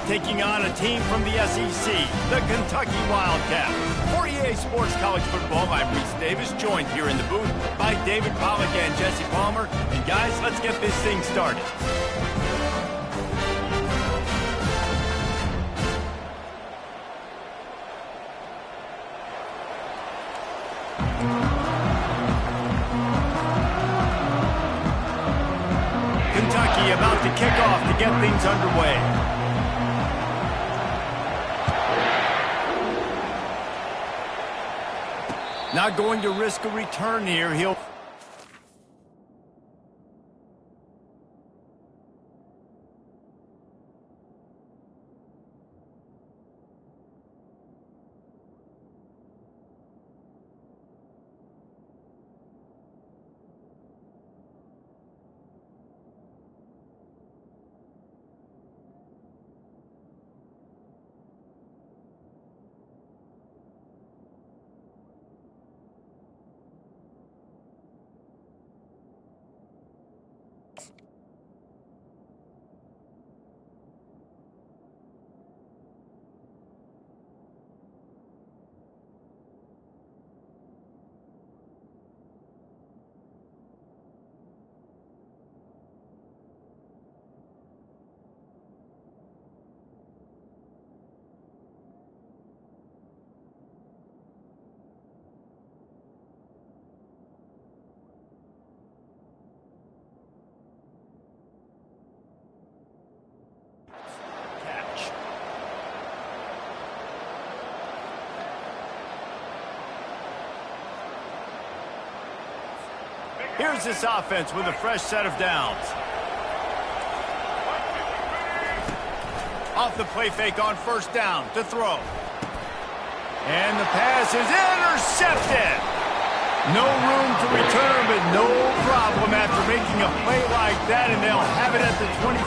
taking on a team from the SEC, the Kentucky Wildcats. For EA Sports College Football, I'm Reese Davis, joined here in the booth by David Pollack and Jesse Palmer. And guys, let's get this thing started. Kentucky about to kick off to get things underway. Not going to risk a return here. He'll... Here's this offense with a fresh set of downs. Off the play fake on first down to throw. And the pass is intercepted. No room to return, but no problem after making a play like that, and they'll have it at the 25.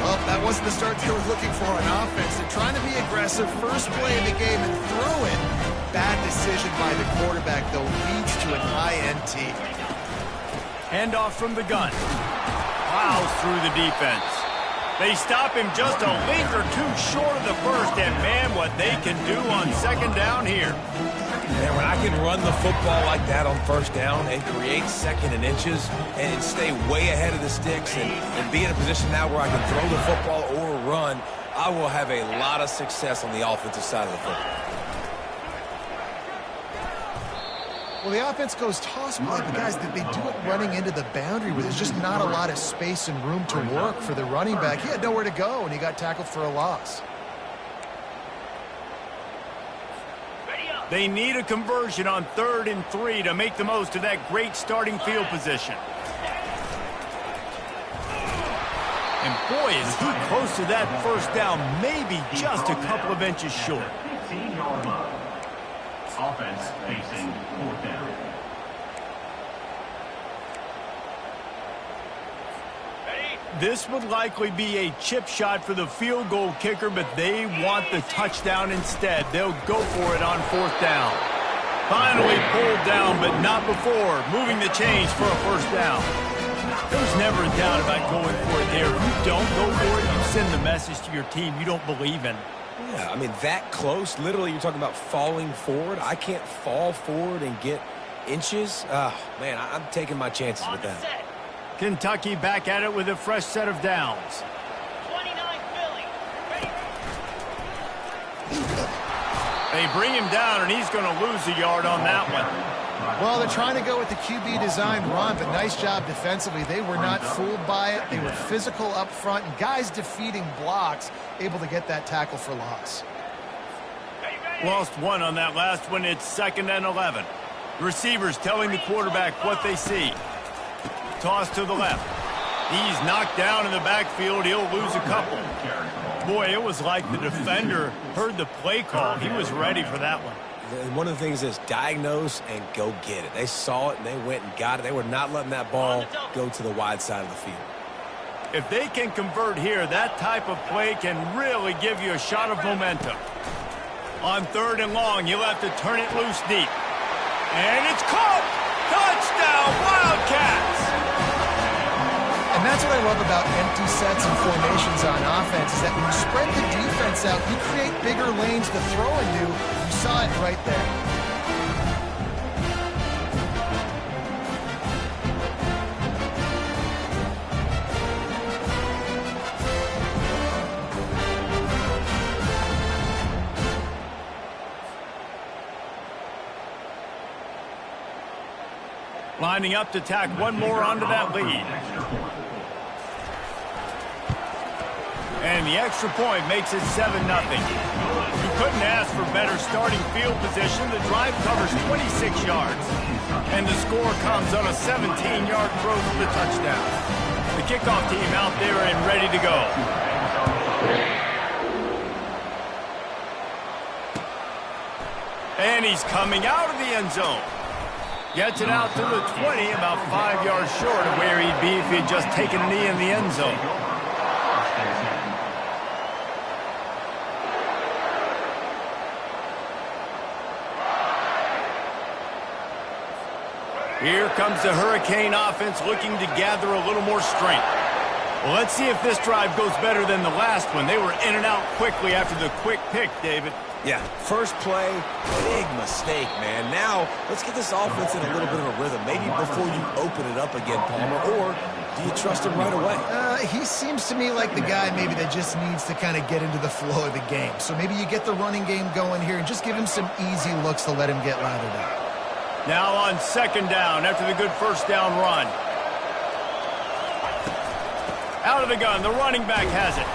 Well, that wasn't the start they were looking for on offense. They're trying to be aggressive, first play of the game, and throw it. Bad decision by the quarterback, though, leads to an INT. Handoff from the gun. Plows through the defense. They stop him just a length or two short of the first, and man, what they can do on second down here. Man, when I can run the football like that on first down and create second and inches and stay way ahead of the sticks and be in a position now where I can throw the football or run, I will have a lot of success on the offensive side of the football. Well, the offense goes toss play, but guys, they do it running into the boundary where there's just not a lot of space and room to work for the running back. He had nowhere to go, and he got tackled for a loss. They need a conversion on 3rd and 3 to make the most of that great starting field position. And boy, is he close to that first down, maybe just a couple of inches short. Offense facing 4th down. This would likely be a chip shot for the field goal kicker, but they want the touchdown instead. They'll go for it on 4th down. Finally pulled down, but not before moving the chains for a first down. There's never a doubt about going for it there. If you don't go for it, you send the message to your team you don't believe in. Yeah, I mean, that close, literally you're talking about falling forward. I can't fall forward and get inches. Oh, man, I'm taking my chances with that. Kentucky back at it with a fresh set of downs. 29 Philly. Ready. They bring him down, and he's going to lose a yard on that one. Well, they're trying to go with the QB design run, but nice job defensively. They were not fooled by it. They were physical up front, and guys defeating blocks, able to get that tackle for loss. Lost one on that last one. It's 2nd and 11. Receivers telling the quarterback what they see. Toss to the left. He's knocked down in the backfield. He'll lose a couple. Boy, it was like the defender heard the play call. He was ready for that one. And one of the things is diagnose and go get it. They saw it and they went and got it. They were not letting that ball go to the wide side of the field. If they can convert here, that type of play can really give you a shot of momentum. On 3rd and long, you'll have to turn it loose deep. And it's caught! Touchdown, Wildcats! And And that's what I love about empty sets and formations on offense, is that when you spread the defense out, you create bigger lanes to throw into. You saw it right there. Lining up to tack one more onto that lead. And the extra point makes it 7-0. You couldn't ask for better starting field position. The drive covers 26 yards. And the score comes on a 17-yard throw for the touchdown. The kickoff team out there and ready to go. And he's coming out of the end zone. Gets it out to the 20, about 5 yards short of where he'd be if he'd just taken a knee in the end zone. Here comes the Hurricane offense looking to gather a little more strength. Well, let's see if this drive goes better than the last one. They were in and out quickly after the quick pick, David. Yeah, first play, big mistake, man. Now, let's get this offense in a little bit of a rhythm. Maybe before you open it up again, Palmer, or do you trust him right away? He seems to me like the guy maybe that just needs to kind of get into the flow of the game. So maybe you get the running game going here and just give him some easy looks to let him get lathered up. Now on second down after the good first down run. Out of the gun, the running back has it.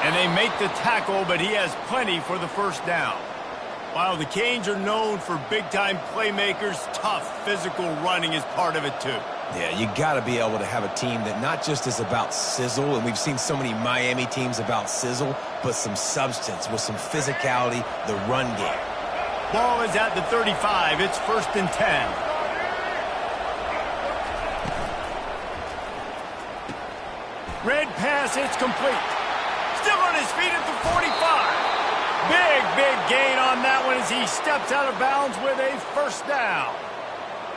And they make the tackle, but he has plenty for the first down. While the Canes are known for big-time playmakers, tough physical running is part of it too. Yeah, you got to be able to have a team that not just is about sizzle, and we've seen so many Miami teams about sizzle, but some substance with some physicality, the run game. Ball is at the 35. It's 1st and 10. Red pass, it's complete. Still on his feet at the 45. Big gain on that one as he steps out of bounds with a first down.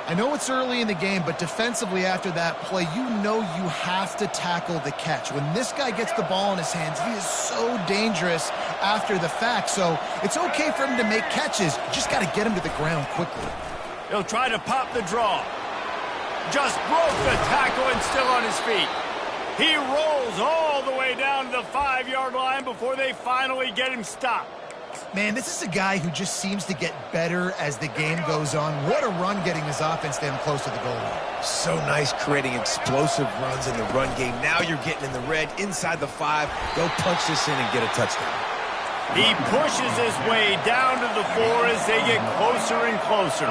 I know it's early in the game, but defensively after that play, you know you have to tackle the catch. When this guy gets the ball in his hands, he is so dangerous after the fact. So it's okay for him to make catches. You just got to get him to the ground quickly. He'll try to pop the draw. Just broke the tackle and still on his feet. He rolls all the way down to the 5-yard line before they finally get him stopped. Man, this is a guy who just seems to get better as the game goes on. What a run getting his offense down close to the goal line. So nice creating explosive runs in the run game. Now you're getting in the red, inside the 5. They'll punch this in and get a touchdown. He pushes his way down to the 4 as they get closer and closer.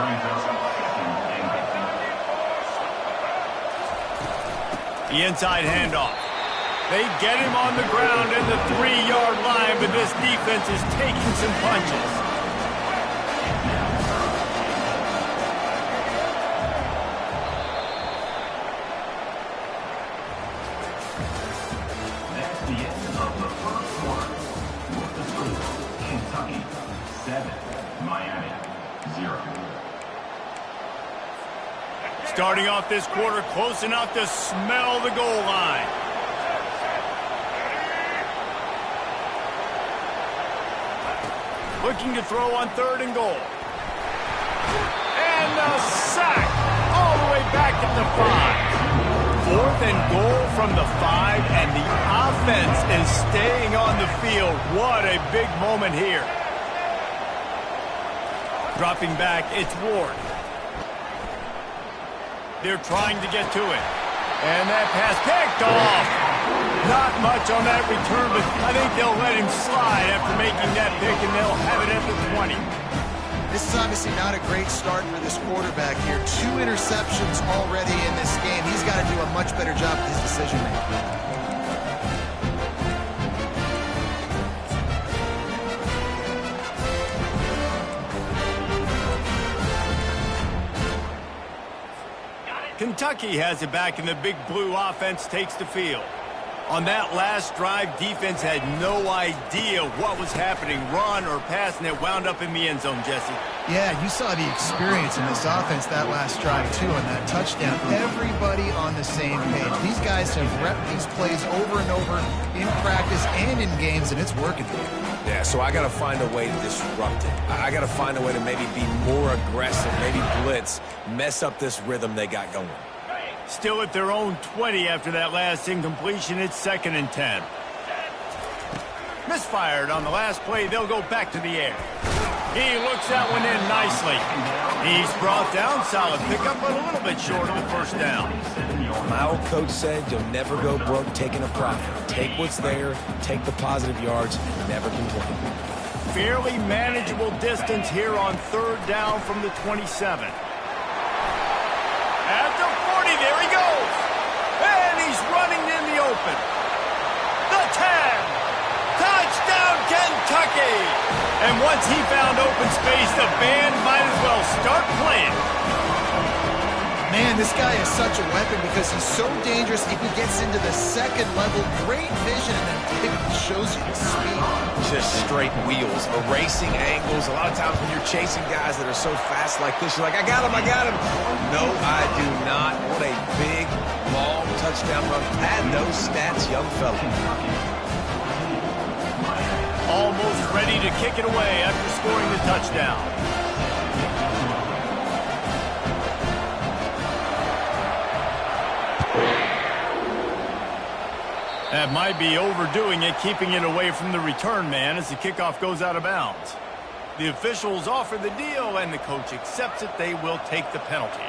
The inside handoff. They get him on the ground in the 3-yard line, but this defense is taking some punches. That's the end of the first quarter. With the score, Kentucky 7, Miami 0. Starting off this quarter close enough to smell the goal line. Looking to throw on 3rd and goal. And a sack all the way back at the 5. 4th and goal from the 5, and the offense is staying on the field. What a big moment here. Dropping back, it's Ward. They're trying to get to it. And that pass picked off. Not much on that return, but I think they'll let him slide after making that pick, and they'll have it at the 20. This is obviously not a great start for this quarterback here. 2 interceptions already in this game. He's got to do a much better job with his decision-making. Kentucky has it back, and the big blue offense takes the field. On that last drive, defense had no idea what was happening. Run or pass, and it wound up in the end zone, Jesse. Yeah, you saw the experience in this offense that last drive, too, on that touchdown. Everybody on the same page. These guys have repped these plays over and over in practice and in games, and it's working. Yeah, so I got to find a way to disrupt it. I got to find a way to maybe be more aggressive, maybe blitz, mess up this rhythm they got going. Still at their own 20 after that last incompletion. It's 2nd and 10. Misfired on the last play. They'll go back to the air. He looks that one in nicely. He's brought down. Solid pickup, but a little bit short of the first down. My old coach said you'll never go broke taking a profit. Take what's there, take the positive yards, never complain. Fairly manageable distance here on 3rd down from the 27. At the 40, there he goes. And he's running in the open. The 10. Touchdown, Kentucky. And once he found open space, the band might as well start playing. Man, this guy is such a weapon because he's so dangerous if he gets into the 2nd level. Great vision, and then it shows you the speed. Just straight wheels, erasing angles. A lot of times when you're chasing guys that are so fast like this, you're like, I got him, I got him. No, I do not. What a big, long touchdown run. Pad those stats, young fella. Almost ready to kick it away after scoring the touchdown. That might be overdoing it, keeping it away from the return man as the kickoff goes out of bounds. The officials offer the deal, and the coach accepts it. They will take the penalty.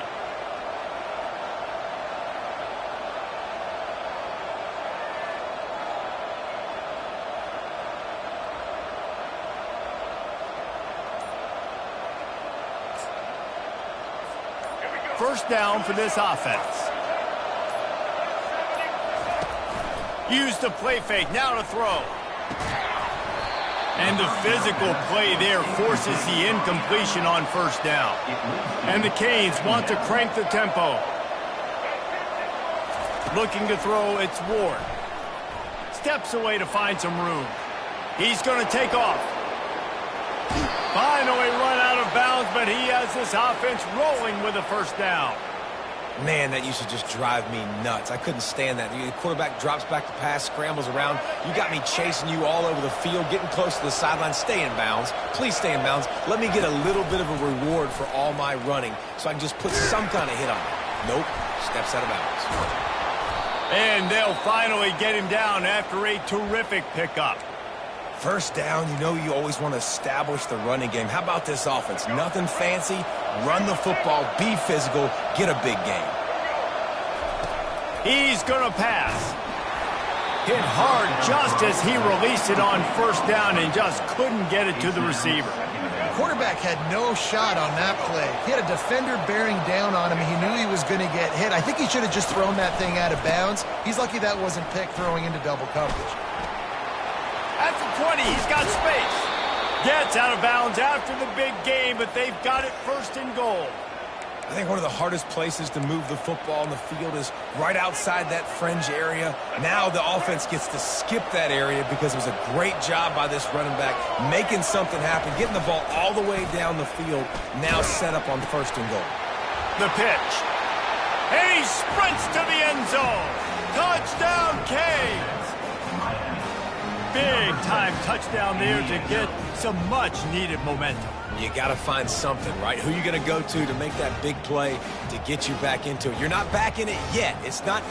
First down for this offense. Use the play fake, now to throw. And the physical play there forces the incompletion on 1st down. And the Canes want to crank the tempo. Looking to throw, it's Ward. Steps away to find some room. He's going to take off. Finally run out of bounds, but he has this offense rolling with a 1st down. Man, that used to just drive me nuts. I couldn't stand that. The quarterback drops back to pass, scrambles around. You got me chasing you all over the field, getting close to the sideline. Stay in bounds. Please stay in bounds. Let me get a little bit of a reward for all my running so I can just put some kind of hit on it. Nope. Steps out of bounds. And they'll finally get him down after a terrific pickup. 1st down, you know you always want to establish the running game. How about this offense? Nothing fancy. Run the football, be physical, get a big game. He's going to pass. Hit hard just as he released it on 1st down and just couldn't get it to the receiver. Quarterback had no shot on that play. He had a defender bearing down on him. He knew he was going to get hit. I think he should have just thrown that thing out of bounds. He's lucky that wasn't picked throwing into double coverage. At the 20, he's got space. Gets out of bounds after the big game, but they've got it 1st and goal. I think one of the hardest places to move the football in the field is right outside that fringe area. Now the offense gets to skip that area because it was a great job by this running back making something happen, getting the ball all the way down the field, now set up on 1st and goal. The pitch. And he sprints to the end zone. Touchdown, Canes. Big-time touchdown there to get some much-needed momentum. You got to find something, right? Who are you going to go to make that big play to get you back into it? You're not back in it yet. It's not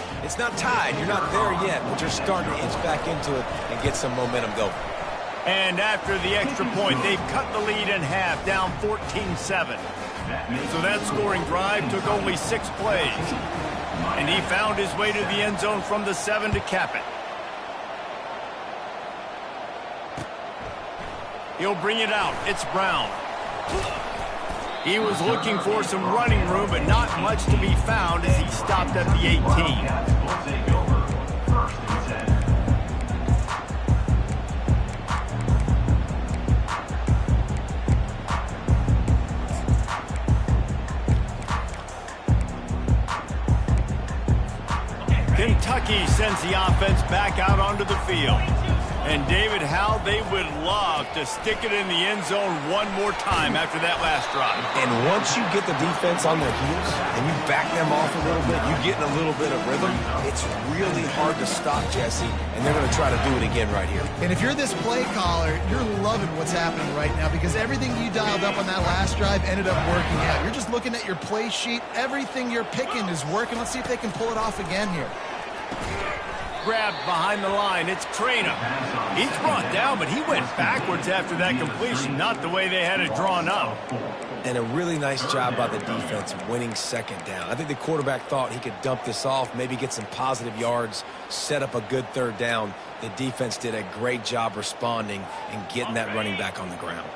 tied. You're not there yet, but you're starting to inch back into it and get some momentum going. And after the extra point, they've cut the lead in half, down 14-7. So that scoring drive took only 6 plays. And he found his way to the end zone from the 7 to cap it. He'll bring it out. It's Brown. He was looking for some running room, but not much to be found as he stopped at the 18. Kentucky sends the offense back out onto the field. And David, how they would love to stick it in the end zone one more time after that last drive. And once you get the defense on their heels and you back them off a little bit, you get in a little bit of rhythm, it's really hard to stop, Jesse, and they're going to try to do it again right here. And if you're this play caller, you're loving what's happening right now because everything you dialed up on that last drive ended up working out. You're just looking at your play sheet. Everything you're picking is working. Let's see if they can pull it off again here. Grabbed behind the line. It's Trainer. He's brought down, but he went backwards after that completion, not the way they had it drawn up. And a really nice job by the defense winning second down. I think the quarterback thought he could dump this off, maybe get some positive yards, set up a good third down. The defense did a great job responding and getting that running back on the ground.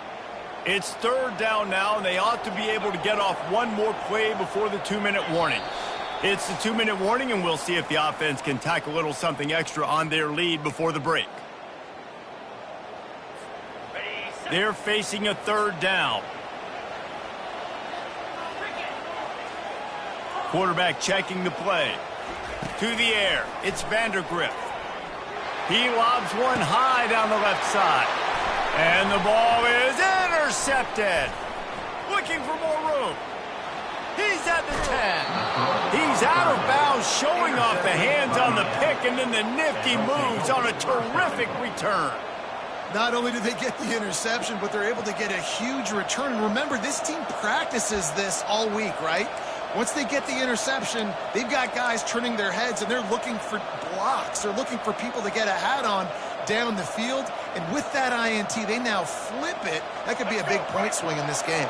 It's third down now, and they ought to be able to get off one more play before the 2-minute warning. It's the 2-minute warning, and we'll see if the offense can tack a little something extra on their lead before the break. They're facing a third down. Quarterback checking the play. To the air, it's Vandergrift. He lobs one high down the left side. And the ball is intercepted. Looking for more room. He's at the 10. He's out of bounds, showing off the hands on the pick, and then the nifty moves on a terrific return. Not only do they get the interception, but they're able to get a huge return. And remember, this team practices this all week, right? Once they get the interception, they've got guys turning their heads, and they're looking for blocks. They're looking for people to get a hat on down the field. And with that INT, they now flip it. That could be a big point swing in this game.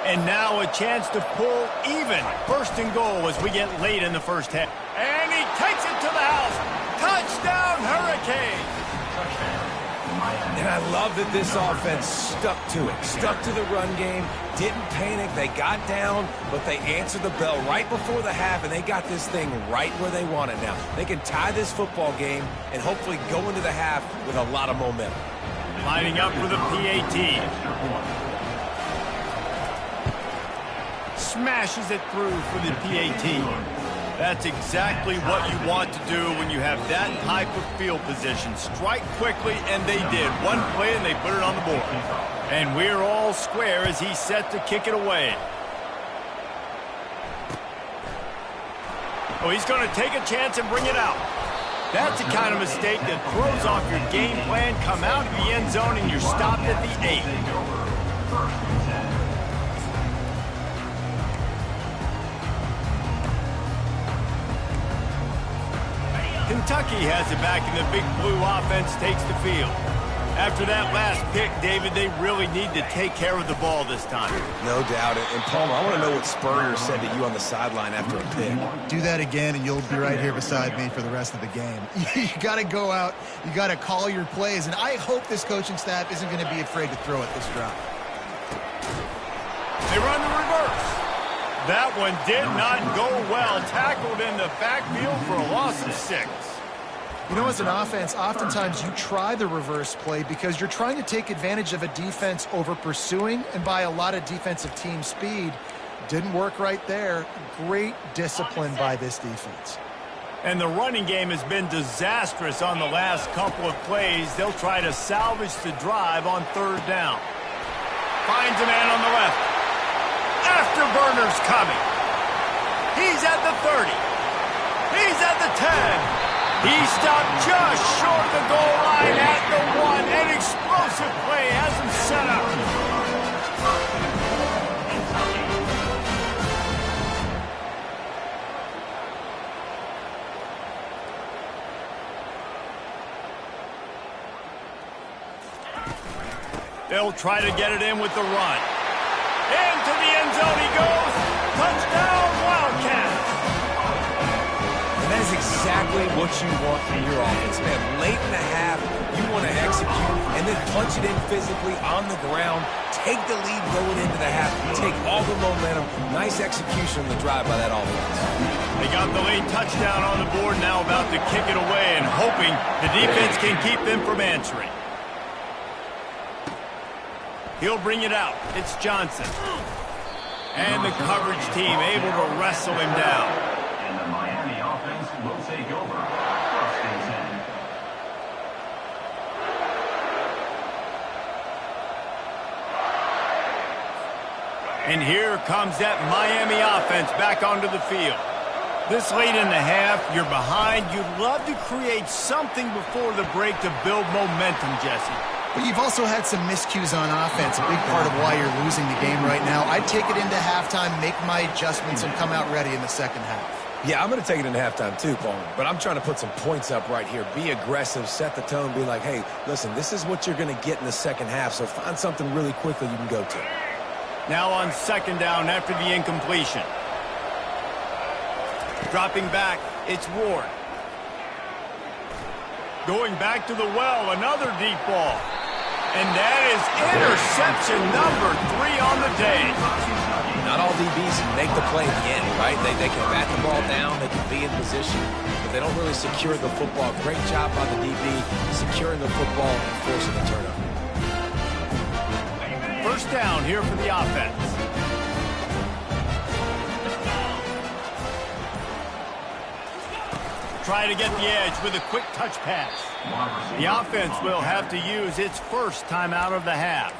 And now a chance to pull even. First and goal as we get late in the first half. And he takes it to the house. Touchdown, Hurricanes. And I love that this offense stuck to it, stuck to the run game, didn't panic. They got down, but they answered the bell right before the half, and they got this thing right where they want it now. They can tie this football game and hopefully go into the half with a lot of momentum. Lining up for the PAT. Smashes it through for the PAT. That's exactly what you want to do when you have that type of field position. Strike quickly, and they did. One play, and they put it on the board. And we're all square as he's set to kick it away. Oh, he's going to take a chance and bring it out. That's the kind of mistake that throws off your game plan. Come out of the end zone, and you're stopped at the 8. Kentucky has it back, and the Big Blue offense takes the field. After that last pick, David, they really need to take care of the ball this time. No doubt. And Palmer, I want to know what Spurrier said to you on the sideline after a pick. Do that again, and you'll be right here beside me for the rest of the game. You got to go out. You got to call your plays, and I hope this coaching staff isn't going to be afraid to throw it this drive. They run the reverse. That one did not go well. Tackled in the backfield for a loss of 6. You know, as an offense, oftentimes you try the reverse play because you're trying to take advantage of a defense over pursuing and by a lot of defensive team speed. Didn't work right there. Great discipline by this defense. And the running game has been disastrous on the last couple of plays. They'll try to salvage the drive on third down. Finds a man on the left. Afterburner's coming. He's at the 30. He's at the 10. He stopped just short of the goal line at the 1. An explosive play has him set up. They'll try to get it in with the run. Into the end zone he goes. Touchdown, Wildcats. And that is exactly what you want from your offense, man. Late in the half, you want to execute and then punch it in physically on the ground. Take the lead going into the half. Take all the momentum. Nice execution on the drive by that offense. They got the late touchdown on the board, now about to kick it away and hoping the defense can keep them from answering. He'll bring it out. It's Johnson. And the coverage team able to wrestle him down. And the Miami offense will take over. And here comes that Miami offense back onto the field. This late in the half, you're behind. You'd love to create something before the break to build momentum, Jesse. But you've also had some miscues on offense, a big part of why you're losing the game right now. I'd take it into halftime, make my adjustments, and come out ready in the second half. Yeah, I'm going to take it into halftime too, Paul. But I'm trying to put some points up right here. Be aggressive, set the tone, be like, hey, listen, this is what you're going to get in the second half, so find something really quickly you can go to. Now on second down after the incompletion. Dropping back, it's Ward. Going back to the well, another deep ball. And that is interception number 3 on the day. Not all DBs make the play at the end, right? They can bat the ball down, they can be in position, but they don't really secure the football. Great job by the DB securing the football and forcing the turnover. First down here for the offense. Try to get the edge with a quick touch pass. The offense will have to use its first timeout of the half.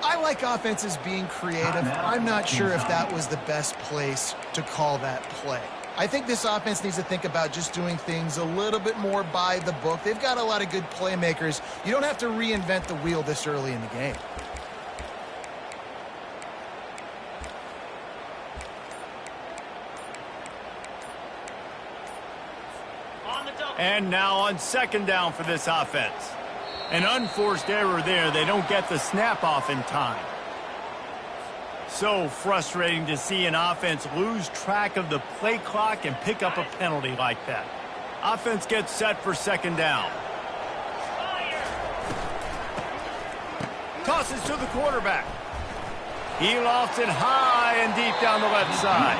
I like offenses being creative. I'm not sure if that was the best place to call that play. I think this offense needs to think about just doing things a little bit more by the book. They've got a lot of good playmakers. You don't have to reinvent the wheel this early in the game. And now on second down for this offense. An unforced error there. They don't get the snap off in time. So frustrating to see an offense lose track of the play clock and pick up a penalty like that. Offense gets set for second down. Tosses to the quarterback. He lofts it high and deep down the left side.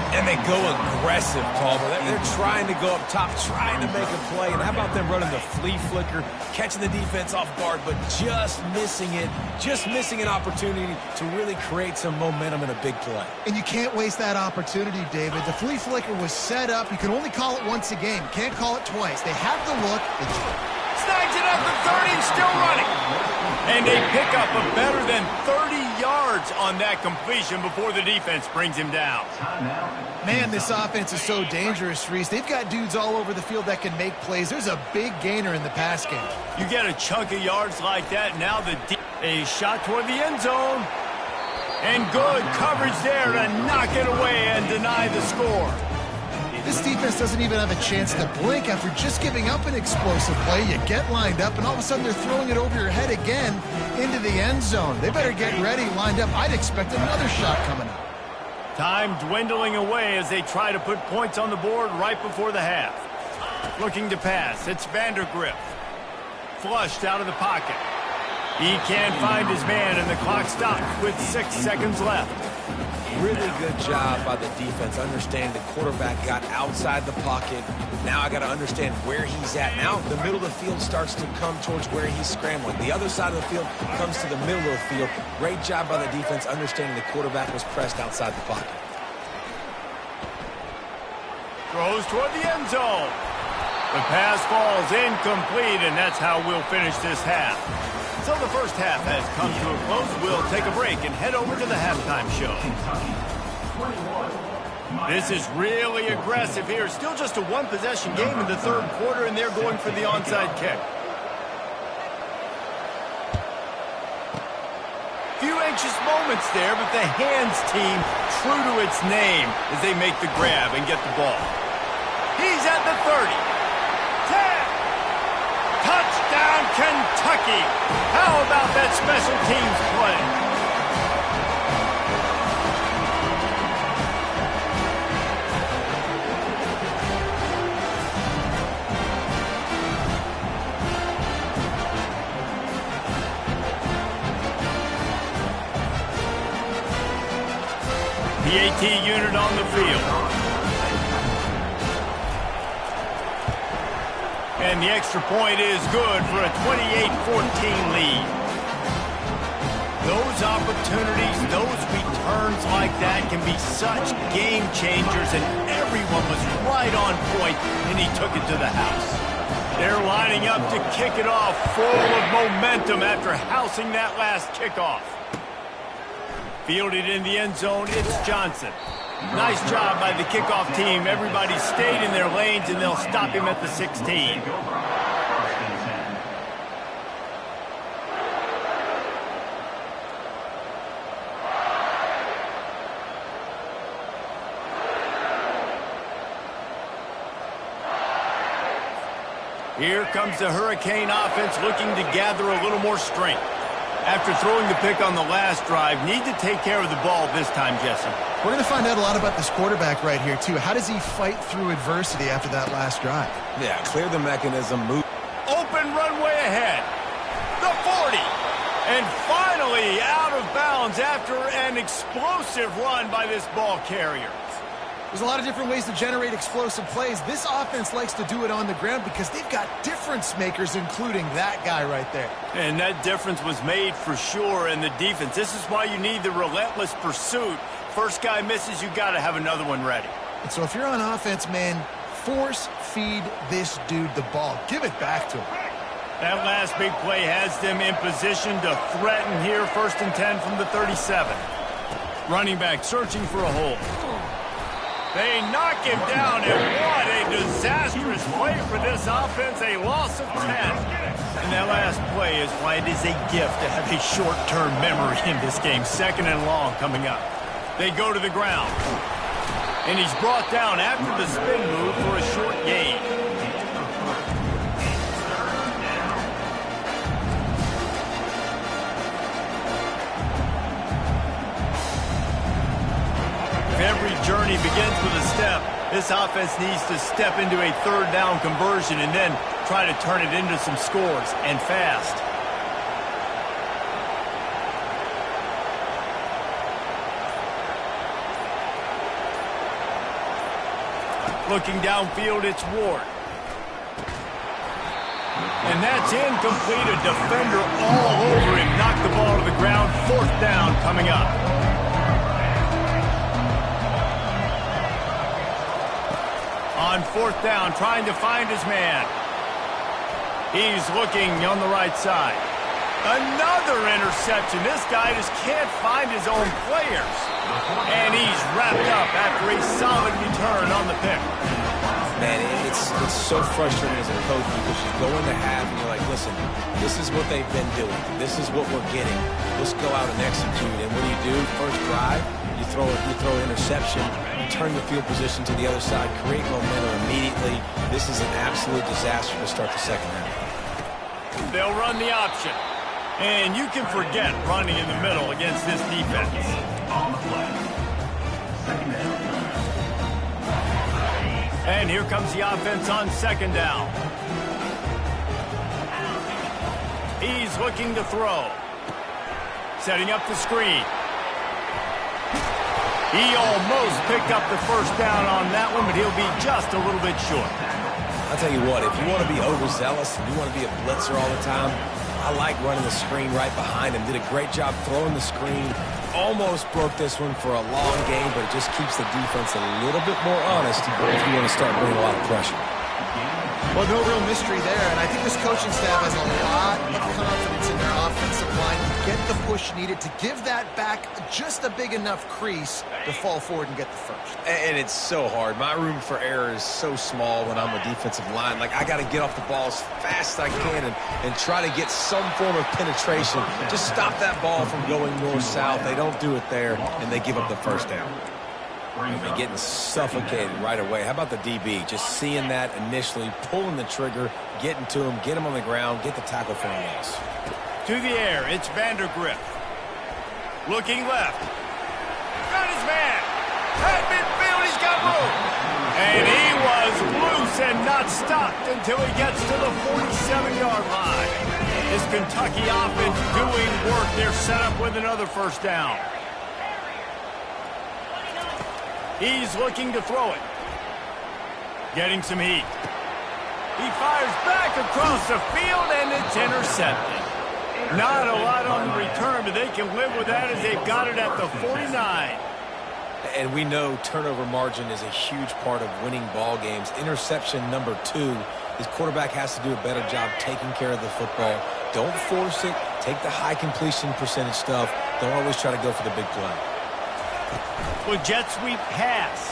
And they go aggressive, Paul. They're trying to go up top, trying to make a play. And how about them running the flea flicker, catching the defense off guard, but just missing it, just missing an opportunity to really create some momentum in a big play. And you can't waste that opportunity, David. The flea flicker was set up. You can only call it once a game. You can't call it twice. They have the look. Snags it up to 30 and still running. And they pick up a better than 30 yards on that completion before the defense brings him down. Man, this offense is so dangerous, Reese. They've got dudes all over the field that can make plays. There's a big gainer in the pass game. You get a chunk of yards like that. Now a shot toward the end zone. And good coverage there to knock it away and deny the score. This defense doesn't even have a chance to blink after just giving up an explosive play. You get lined up, and all of a sudden they're throwing it over your head again into the end zone. They better get ready, lined up. I'd expect another shot coming up. Time dwindling away as they try to put points on the board right before the half. Looking to pass. It's Vandergrift. Flushed out of the pocket. He can't find his man, and the clock stops with 6 seconds left. Really good job by the defense, understanding the quarterback got outside the pocket. Now I got to understand where he's at. Now the middle of the field starts to come towards where he's scrambling. The other side of the field comes to the middle of the field. Great job by the defense, understanding the quarterback was pressed outside the pocket. Throws toward the end zone. The pass falls incomplete, and that's how we'll finish this half. So the first half has come to a close. We'll take a break and head over to the halftime show. This is really aggressive here. Still just a one-possession game in the third quarter, and they're going for the onside kick. Few anxious moments there, but the hands team true to its name as they make the grab and get the ball. He's at the 30. 10. Touchdown, Kentucky. How about that special teams play? The AT unit on the field. And the extra point is good for a 28-14 lead. Those opportunities, those returns like that can be such game changers, and everyone was right on point, and he took it to the house. They're lining up to kick it off full of momentum after housing that last kickoff. Fielded in the end zone, it's Johnson. Nice job by the kickoff team. Everybody stayed in their lanes, and they'll stop him at the 16. Here comes the Hurricane offense looking to gather a little more strength. After throwing the pick on the last drive, need to take care of the ball this time, Jesse. We're going to find out a lot about this quarterback right here, too. How does he fight through adversity after that last drive? Yeah, clear the mechanism, move. Open runway ahead. The 40. And finally out of bounds after an explosive run by this ball carrier. There's a lot of different ways to generate explosive plays. This offense likes to do it on the ground because they've got difference makers, including that guy right there. And that difference was made for sure in the defense. This is why you need the relentless pursuit. First guy misses, you got to have another one ready. And so if you're on offense, man, force feed this dude the ball. Give it back to him. That last big play has them in position to threaten here. 1st and 10 from the 37. Running back searching for a hole. They knock him down, and what a disastrous play for this offense. A loss of 10. And that last play is why it is a gift to have a short-term memory in this game. 2nd and long coming up. They go to the ground. And he's brought down after the spin move for a short gain. Every journey begins with a step. This offense needs to step into a 3rd down conversion and then try to turn it into some scores, and fast. Looking downfield, it's Ward. And that's incomplete. A defender all over him. Knocked the ball to the ground. 4th down coming up. On 4th down, trying to find his man. He's looking on the right side. Another interception. This guy just can't find his own players. And he's wrapped up after a solid return on the pick. Man, it's so frustrating as a coach because you go into half and you're like, listen, this is what they've been doing. This is what we're getting. Let's go out and execute. And what do? First drive, you throw an interception, you turn the field position to the other side, create momentum immediately. This is an absolute disaster to start the 2nd half. They'll run the option. And you can forget running in the middle against this defense. On the play. 2nd down. And here comes the offense on 2nd down. He's looking to throw. Setting up the screen. He almost picked up the 1st down on that one, but he'll be just a little bit short. I'll tell you what, if you want to be overzealous and you want to be a blitzer all the time, I like running the screen right behind him. Did a great job throwing the screen. Almost broke this one for a long game, but it just keeps the defense a little bit more honest if you want to start bringing a lot of pressure. Well, no real mystery there, and I think this coaching staff has a lot of confidence in their offensive line to get the push needed to give that back just a big enough crease to fall forward and get the 1st. And it's so hard. My room for error is so small when I'm a defensive line. Like, I got to get off the ball as fast as I can and try to get some form of penetration. Just stop that ball from going north-south. They don't do it there, and they give up the 1st down. They're getting suffocated right away. How about the DB? Just seeing that initially, pulling the trigger, getting to him, get him on the ground, get the tackle for a loss. To the air, it's Vandergrift. Looking left. Got his man. At midfield, he's got room. And he was loose and not stopped until he gets to the 47-yard line. This Kentucky offense doing work. They're set up with another 1st down. He's looking to throw it. Getting some heat. He fires back across the field, and it's intercepted. Not a lot on the return, but they can live with that as they've got it at the 49. And we know turnover margin is a huge part of winning ball games. Interception number 2. His quarterback has to do a better job taking care of the football, Don't force it. Take the high completion percentage stuff. Don't always try to go for the big play. With jet sweep pass.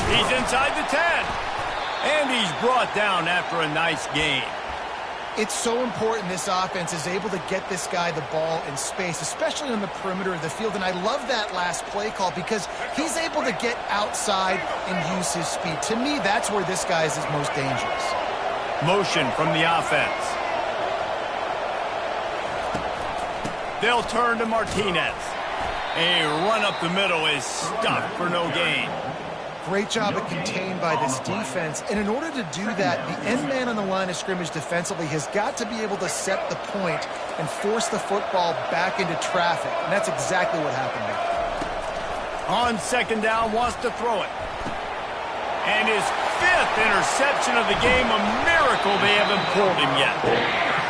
He's inside the 10. And he's brought down after a nice gain. It's so important this offense is able to get this guy the ball in space, especially on the perimeter of the field. And I love that last play call because he's able to get outside and use his speed. To me, that's where this guy is his most dangerous. Motion from the offense. They'll turn to Martinez. A run up the middle is stuffed for no gain. Great job of contained by this defense. And in order to do that, the end man on the line of scrimmage defensively has got to be able to set the point and force the football back into traffic. And that's exactly what happened there. On second down, wants to throw it. And his 5th interception of the game, a miracle they haven't pulled him yet.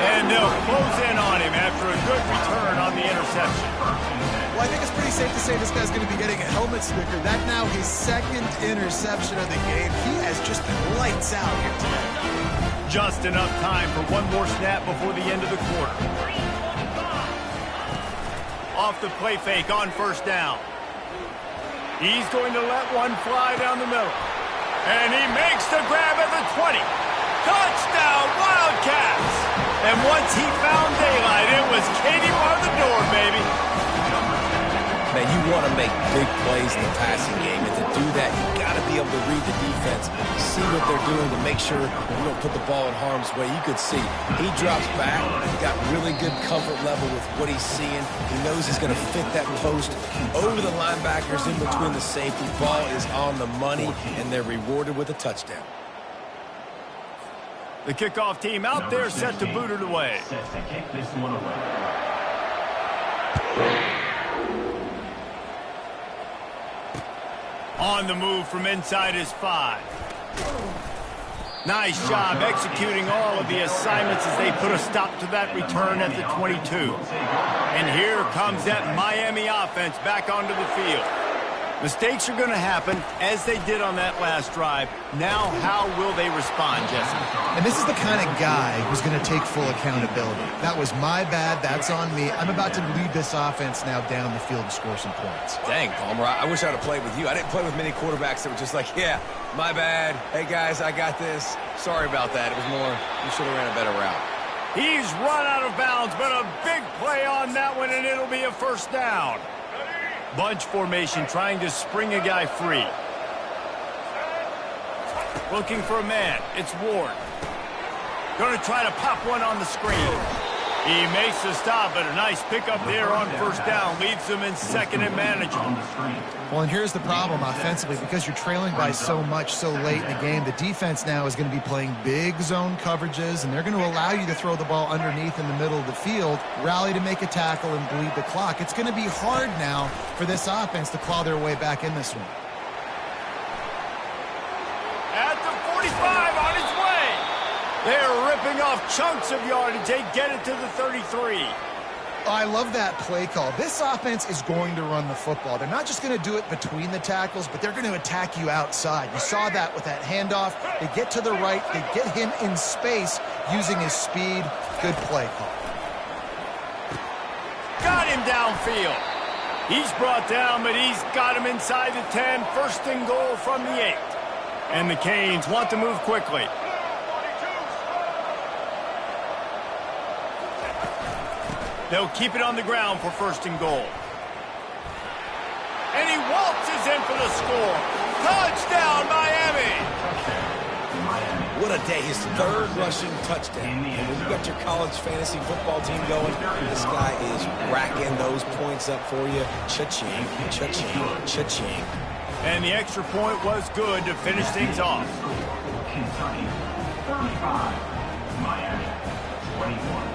And they'll close in on him after a good return on the interception. Well, I think it's pretty safe to say this guy's going to be getting a helmet sticker. That's now his 2nd interception of the game. He has just been lights out here today. Just enough time for one more snap before the end of the quarter. Off the play fake on first down. He's going to let one fly down the middle. And he makes the grab at the 20. Touchdown, Wildcats! And once he found daylight, it was Katie bar the door, baby. Man, you want to make big plays in the passing game, and to do that, you got to be able to read the defense, see what they're doing to make sure you don't put the ball in harm's way. You could see he drops back, he's got really good comfort level with what he's seeing. He knows he's going to fit that post over the linebackers in between the safety. Ball is on the money, and they're rewarded with a touchdown. The kickoff team out there set to boot it away. Set to kick this one away. On the move from inside his 5. Nice job executing all of the assignments as they put a stop to that return at the 22. And here comes that Miami offense back onto the field. Mistakes are going to happen, as they did on that last drive. Now, how will they respond, Jesse? And this is the kind of guy who's going to take full accountability. That was my bad. That's on me. I'm about to lead this offense now down the field and score some points. Dang, Palmer, I wish I would have played with you. I didn't play with many quarterbacks that were just like, yeah, my bad. Hey, guys, I got this. Sorry about that. It was more, you should have ran a better route. He's run out of bounds, but a big play on that one, and it'll be a first down. Bunch formation, trying to spring a guy free. Looking for a man. It's Ward. Going to try to pop one on the screen. He makes the stop, but a nice pickup there on first down. Leaves them in second and manageable. Well, and here's the problem offensively. Because you're trailing by so much so late in the game, the defense now is going to be playing big zone coverages, and they're going to allow you to throw the ball underneath in the middle of the field, rally to make a tackle, and bleed the clock. It's going to be hard now for this offense to claw their way back in this one. At the 45, on his way. They're ripping off chunks of yardage. They get it to the 33. I love that play call. This offense is going to run the football. They're not just going to do it between the tackles, but they're going to attack you outside. You saw that with that handoff. They get to the right. They get him in space using his speed. Good play call. Got him downfield. He's brought down, but he's got him inside the 10. First and goal from the 8. And the Canes want to move quickly. They'll keep it on the ground for first and goal. And he waltzes in for the score. Touchdown, Miami! What a day. His 3rd rushing touchdown. And when you got your college fantasy football team going, this guy is racking those points up for you. Cha-ching, cha-ching, cha-ching. And the extra point was good to finish things off. Kentucky, 35. Miami, 21.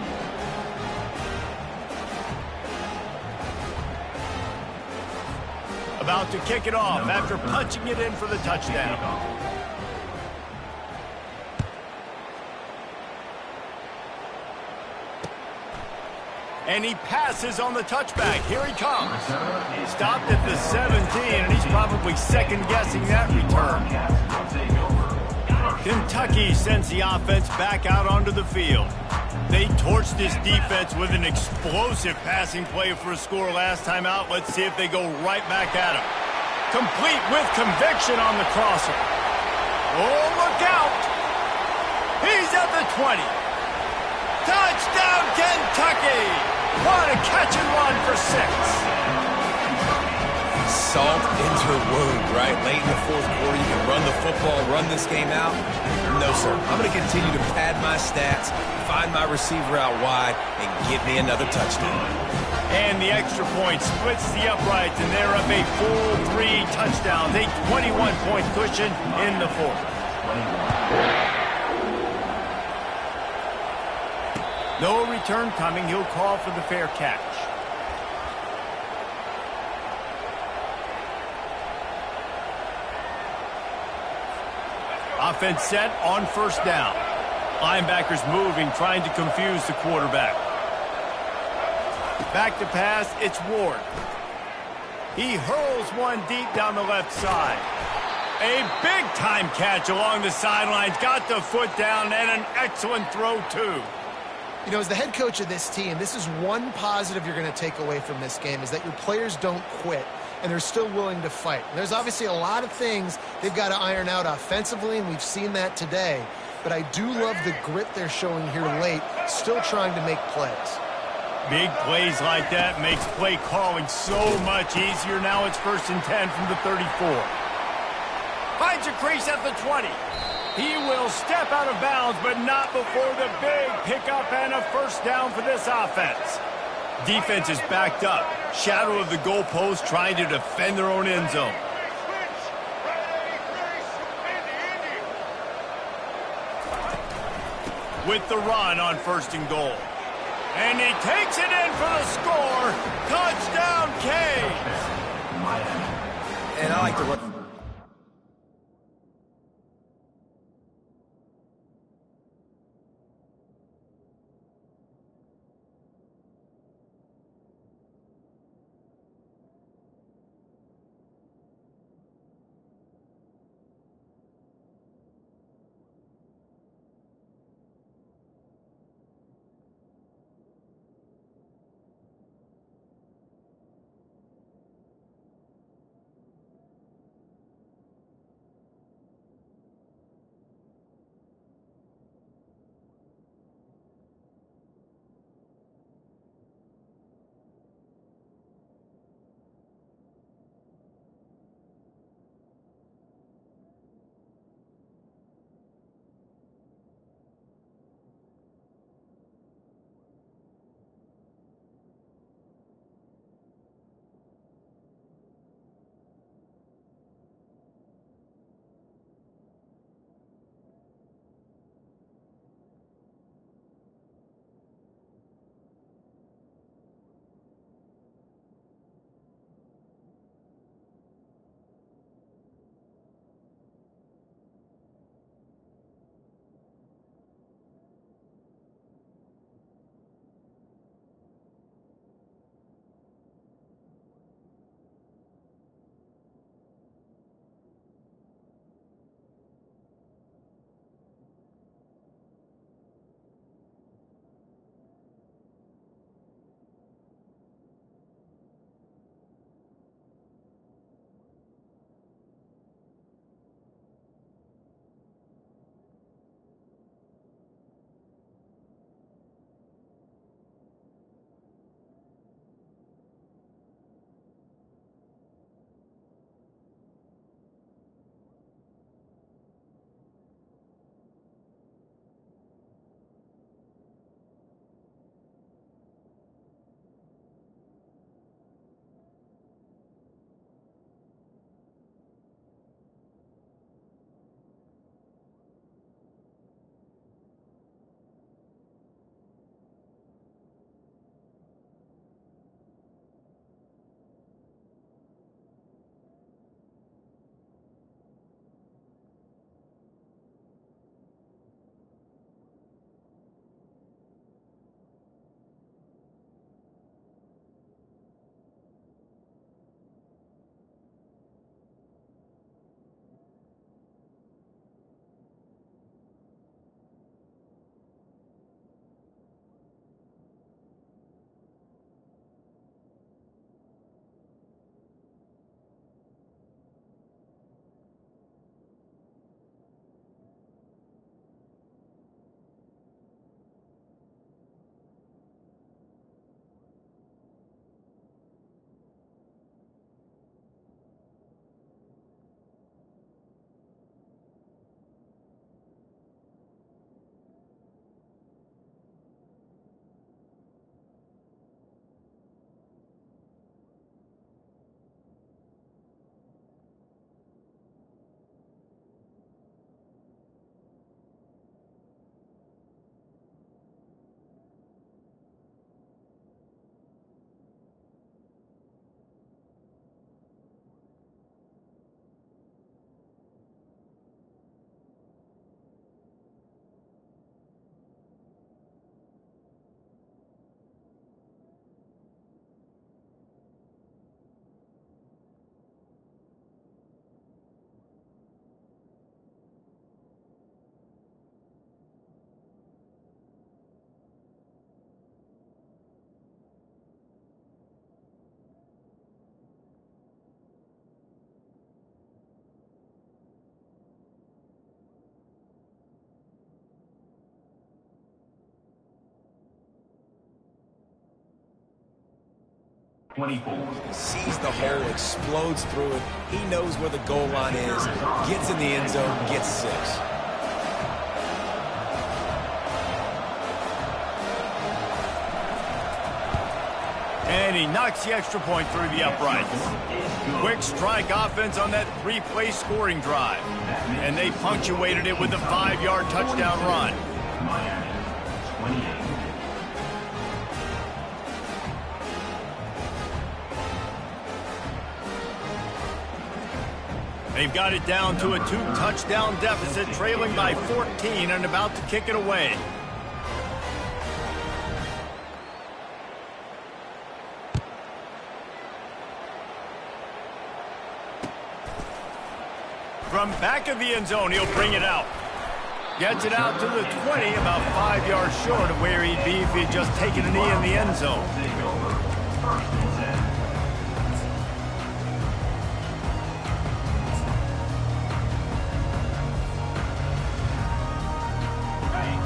About to kick it off after punching it in for the touchdown. And he passes on the touchback. Here he comes. Stopped at the 17, and he's probably second-guessing that return. Kentucky sends the offense back out onto the field. They torched this defense with an explosive passing play for a score last time out. Let's see if they go right back at him. Complete with conviction on the crosser. Oh, look out! He's at the 20. Touchdown, Kentucky! What a catch and run for 6. Salt into the wound, right? Late in the fourth quarter, you can run the football, run this game out. No, sir. I'm going to continue to pad my stats, find my receiver out wide, and get me another touchdown. And the extra point splits the uprights, and they're up a full 3 touchdowns, a 21-point cushion in the fourth. No return coming. He'll call for the fair catch. Offense set on first down. Linebackers moving, trying to confuse the quarterback. Back to pass, it's Ward. He hurls one deep down the left side. A big-time catch along the sidelines. Got the foot down and an excellent throw, too. You know, as the head coach of this team, this is one positive you're going to take away from this game, is that your players don't quit, and they're still willing to fight. There's obviously a lot of things they've got to iron out offensively, and we've seen that today. But I do love the grit they're showing here late, still trying to make plays. Big plays like that makes play calling so much easier. Now it's 1st and 10 from the 34. Finds a crease at the 20. He will step out of bounds, but not before the big pickup and a first down for this offense. Defense is backed up. Shadow of the goalpost, trying to defend their own end zone. With the run on 1st and goal. And he takes it in for the score. Touchdown, Canes. And I like to run. 24. Sees the hole, explodes through it. He knows where the goal line is, gets in the end zone, gets 6. And he knocks the extra point through the uprights. Quick strike offense on that 3-play scoring drive. And they punctuated it with a 5-yard touchdown run. Miami, 28. They've got it down to a 2-touchdown deficit, trailing by 14 and about to kick it away. From back of the end zone, he'll bring it out. Gets it out to the 20, about 5 yards short of where he'd be if he'd just taken a knee in the end zone. First and 10.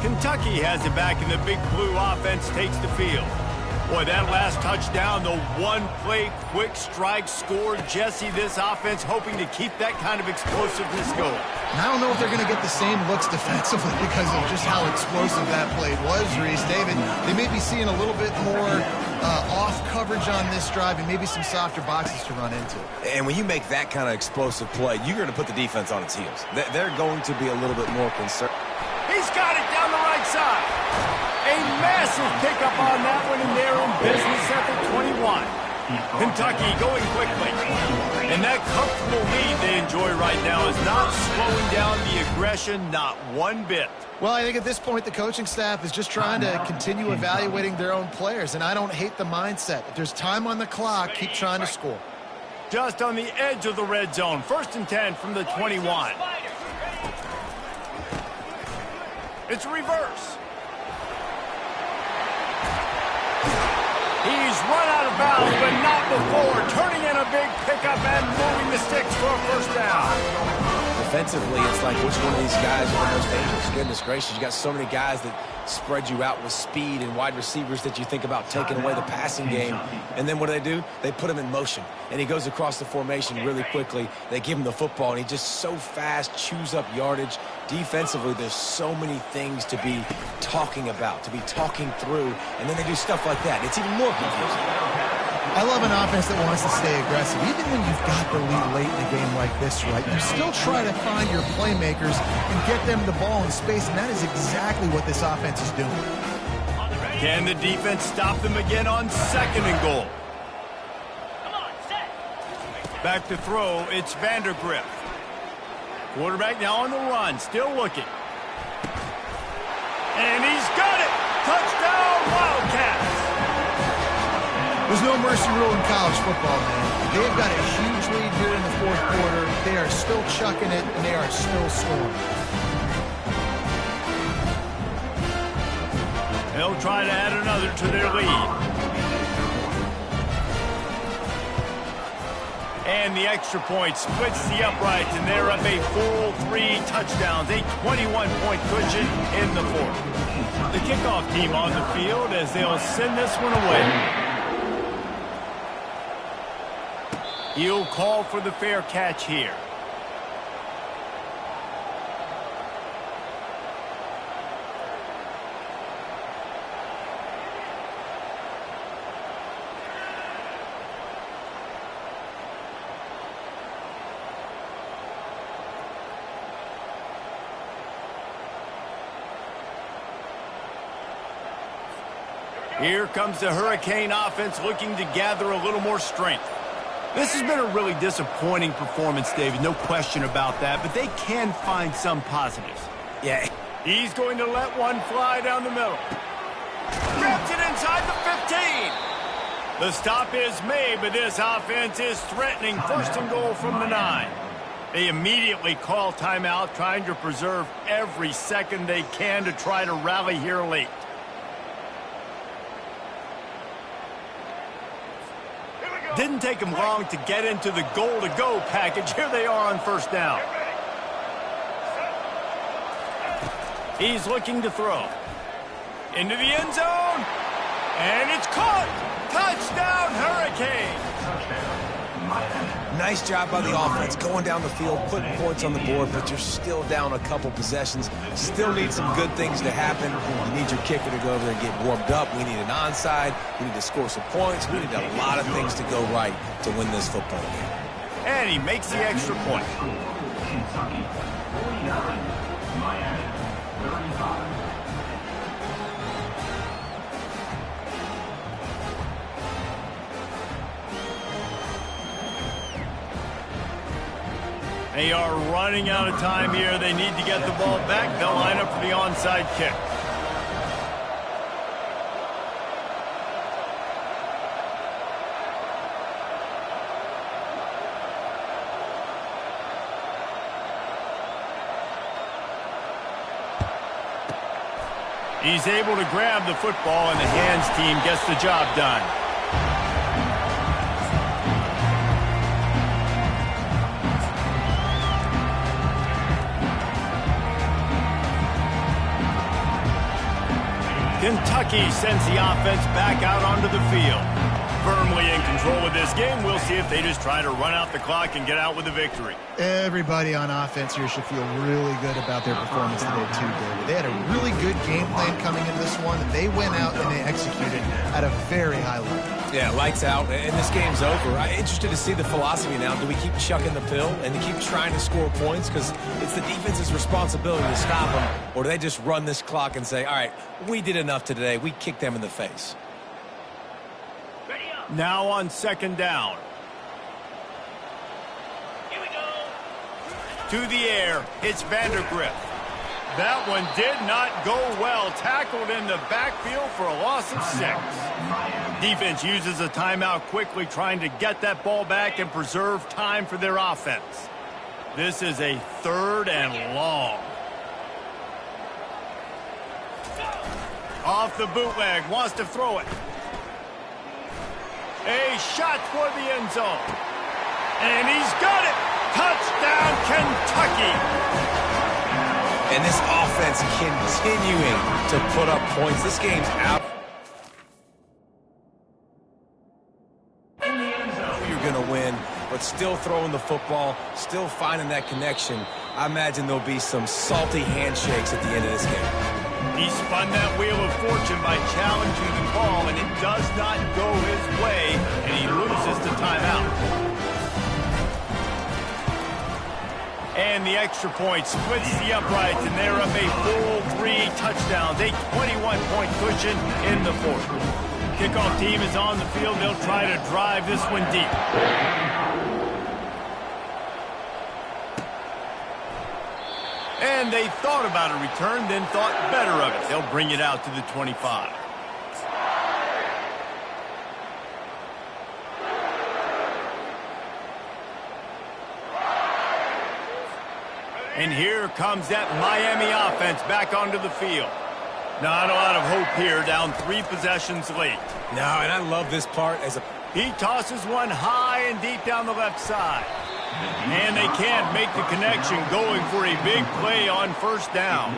Kentucky has it back, and the big blue offense takes the field. Boy, that last touchdown, the one-play quick strike score. Jesse, this offense hoping to keep that kind of explosiveness going. And I don't know if they're going to get the same looks defensively because of just how explosive that play was, Reese. David, they may be seeing a little bit more off coverage on this drive and maybe some softer boxes to run into. And when you make that kind of explosive play, you're going to put the defense on its heels. They're going to be a little bit more concerned. He's got it down the right side. A massive pickup on that one, and they're in business at the 21. Kentucky going quickly. And that comfortable lead they enjoy right now is not slowing down the aggression, not one bit. Well, I think at this point the coaching staff is just trying to continue evaluating their own players, and I don't hate the mindset. If there's time on the clock, keep trying to score. Just on the edge of the red zone. 1st and 10 from the 21. It's reverse. He's run out of bounds, but not before. Turning in a big pickup and moving the sticks for a first down. Defensively, it's like which one of these guys are the most dangerous? Goodness gracious, you got so many guys that spread you out with speed and wide receivers that you think about taking away the passing game. And then what do? They put him in motion. And he goes across the formation really quickly. They give him the football, and he just so fast chews up yardage. Defensively, there's so many things to be talking about, to be talking through, and then they do stuff like that. It's even more confusing. I love an offense that wants to stay aggressive. Even when you've got the lead late in a game like this, right, you still try to find your playmakers and get them the ball in space, and that is exactly what this offense is doing. Can the defense stop them again on 2nd and goal? Come on, set. Back to throw, it's Vandergrift. Quarterback now on the run, still looking. And he's got it! Touchdown, Wildcats! There's no mercy rule in college football, man. They've got a huge lead here in the 4th quarter. They are still chucking it, and they are still scoring. They'll try to add another to their lead. And the extra point splits the uprights, and they're up a full 3 touchdowns, a 21-point cushion in the 4th. The kickoff team on the field as they'll send this one away. He'll call for the fair catch here. Here comes the Hurricane offense looking to gather a little more strength. This has been a really disappointing performance, David, no question about that, but they can find some positives. Yeah. He's going to let one fly down the middle. Grabs it inside the 15. The stop is made, but this offense is threatening 1st and goal from the 9. They immediately call timeout, trying to preserve every second they can to try to rally here late. Didn't take him long to get into the goal-to-go package. Here they are on 1st down. He's looking to throw. Into the end zone. And it's caught. Touchdown, Hurricane. Nice job by the offense going down the field, putting points on the board, but you're still down a couple possessions. Still need some good things to happen. You need your kicker to go over there and get warmed up. We need an onside. We need to score some points. We need a lot of things to go right to win this football game. And he makes the extra point. Kentucky 49, Miami 35. They are running out of time here. They need to get the ball back. They'll line up for the onside kick. He's able to grab the football, and the hands team gets the job done. Kentucky sends the offense back out onto the field. Firmly in control of this game. We'll see if they just try to run out the clock and get out with a victory. Everybody on offense here should feel really good about their performance today too, David. They had a really good game plan coming into this one. They went out and they executed at a very high level. Yeah, lights out, and this game's over. I'm interested to see the philosophy now. Do we keep chucking the pill and keep trying to score points because it's the defense's responsibility to stop them, or do they just run this clock and say, all right, we did enough today. We kicked them in the face. Now on second down. Here we go. To the air, it's Vandergrift. That one did not go well. Tackled in the backfield for a loss of 6. Defense uses a timeout quickly, trying to get that ball back and preserve time for their offense. This is a 3rd and long. Off the bootleg, wants to throw it. A shot toward the end zone. And he's got it. Touchdown, Kentucky. And this offense continuing to put up points. This game's out. You're going to win, but still throwing the football, still finding that connection. I imagine there'll be some salty handshakes at the end of this game. He spun that wheel of fortune by challenging the call, and it does not go his way, and he loses the timeout. And the extra point splits the uprights, and they're up a full 3 touchdowns, a 21-point cushion in the 4th. Kickoff team is on the field. They'll try to drive this one deep. And they thought about a return, then thought better of it. They'll bring it out to the 25. And here comes that Miami offense back onto the field. Not a lot of hope here, down 3 possessions late. No, and I love this part as a... He tosses one high and deep down the left side. And they can't make the connection, going for a big play on 1st down.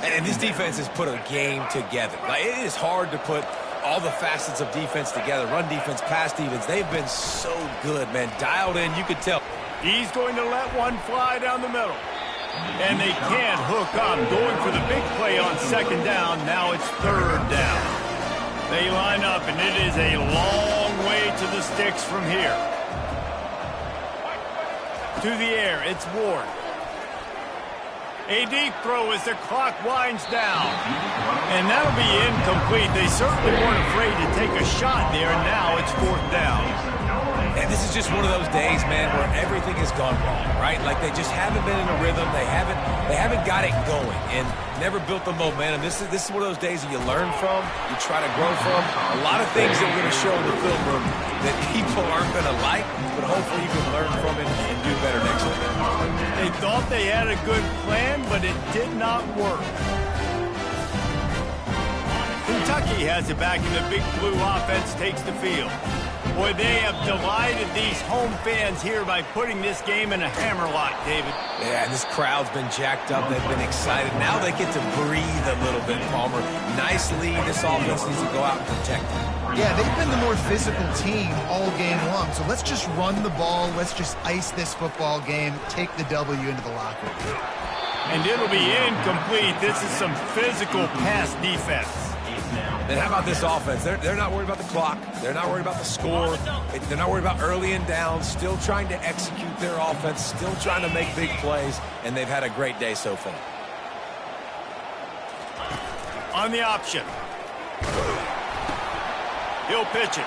And this defense has put a game together. Like, it is hard to put all the facets of defense together. Run defense, pass defense. They've been so good, man. Dialed in, you could tell. He's going to let one fly down the middle. And they can't hook up, going for the big play on 2nd down. Now it's 3rd down. They line up, and it is a long way to the sticks from here. To the air, it's Ward. A deep throw as the clock winds down. And that'll be incomplete. They certainly weren't afraid to take a shot there, and now it's 4th down. And this is just one of those days, man, where everything has gone wrong, right? Like they just haven't been in a rhythm. They haven't got it going and never built the momentum. This is one of those days that you learn from, you try to grow from. A lot of things that we're going to show in the film room that people aren't going to like, but hopefully you can learn from it and do better next week. They thought they had a good plan, but it did not work. Kentucky has it back, and the Big Blue offense takes the field. Boy, they have delighted these home fans here by putting this game in a hammerlock, David. Yeah, this crowd's been jacked up. They've been excited. Now they get to breathe a little bit, Palmer. Nice lead. This offense needs to go out and protect it. Yeah, they've been the more physical team all game long. So let's just run the ball. Let's just ice this football game, take the W into the locker room. And it'll be incomplete. This is some physical pass defense. And how about this offense? They're not worried about the clock. They're not worried about the score. They're not worried about early and down. Still trying to execute their offense. Still trying to make big plays. And they've had a great day so far. On the option. He'll pitch it.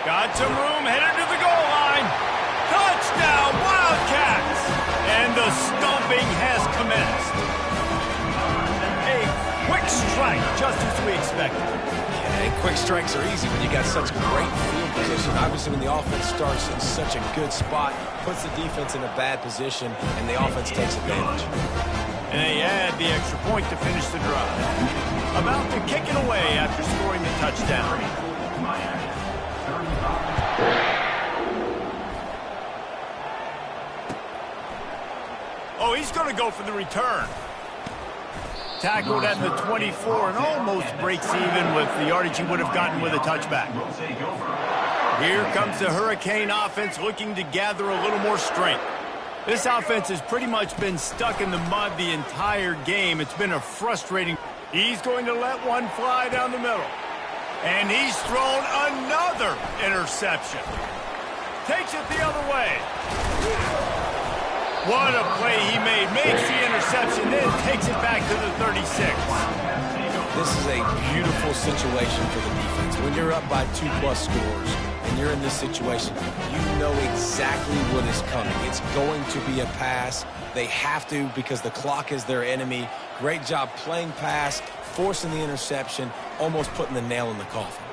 Got some room, headed to the goal line. Touchdown, Wildcats! And the stomping has commenced. A quick strike, just as we expected. Yeah, and quick strikes are easy when you got such great field position. Obviously, when the offense starts in such a good spot, puts the defense in a bad position, and the offense takes advantage. And they add the extra point to finish the drive. About to kick it away after scoring the touchdown. Oh, he's going to go for the return. Tackled at the 24 and almost breaks even with the yardage he would have gotten with a touchback. Here comes the Hurricane offense looking to gather a little more strength. This offense has pretty much been stuck in the mud the entire game. It's been a frustrating... He's going to let one fly down the middle. And he's thrown another interception. Takes it the other way. What a play he made. Makes the interception, then takes it back to the 36. This is a beautiful situation for the defense. When you're up by 2+ scores and you're in this situation, you know exactly what is coming. It's going to be a pass. They have to because the clock is their enemy. Great job playing pass, forcing the interception, almost putting the nail in the coffin.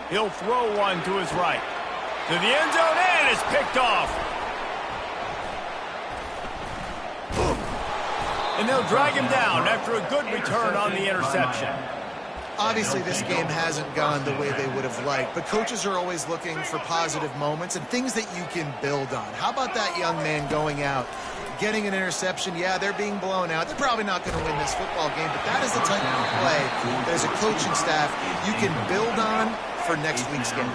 He'll throw one to his right. To the end zone, and it's picked off. And they'll drag him down after a good return on the interception. Obviously, this game hasn't gone the way they would have liked, but coaches are always looking for positive moments and things that you can build on. How about that young man going out, getting an interception? Yeah, they're being blown out. They're probably not going to win this football game, but that is the type of play that as a coaching staff you can build on for next week's game.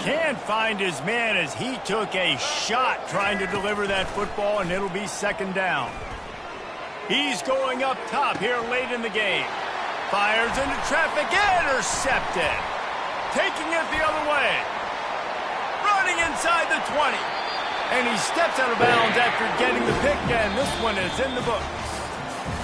Can't find his man as he took a shot trying to deliver that football, and it'll be second down. He's going up top here late in the game. Fires into traffic, intercepted. Taking it the other way. Running inside the 20. And he steps out of bounds after getting the pick, and this one is in the books.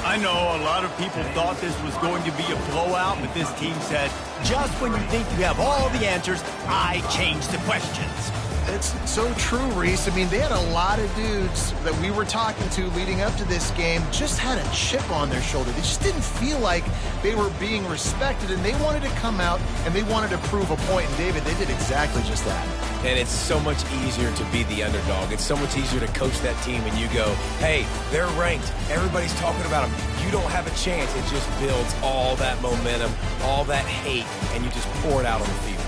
I know a lot of people thought this was going to be a blowout, but this team said, just when you think you have all the answers, I change the questions. It's so true, Reese. I mean, they had a lot of dudes that we were talking to leading up to this game just had a chip on their shoulder. They just didn't feel like they were being respected, and they wanted to come out and they wanted to prove a point. And, David, they did exactly just that. And it's so much easier to be the underdog. It's so much easier to coach that team when you go, hey, they're ranked. Everybody's talking about them. You don't have a chance. It just builds all that momentum, all that hate, and you just pour it out on the field.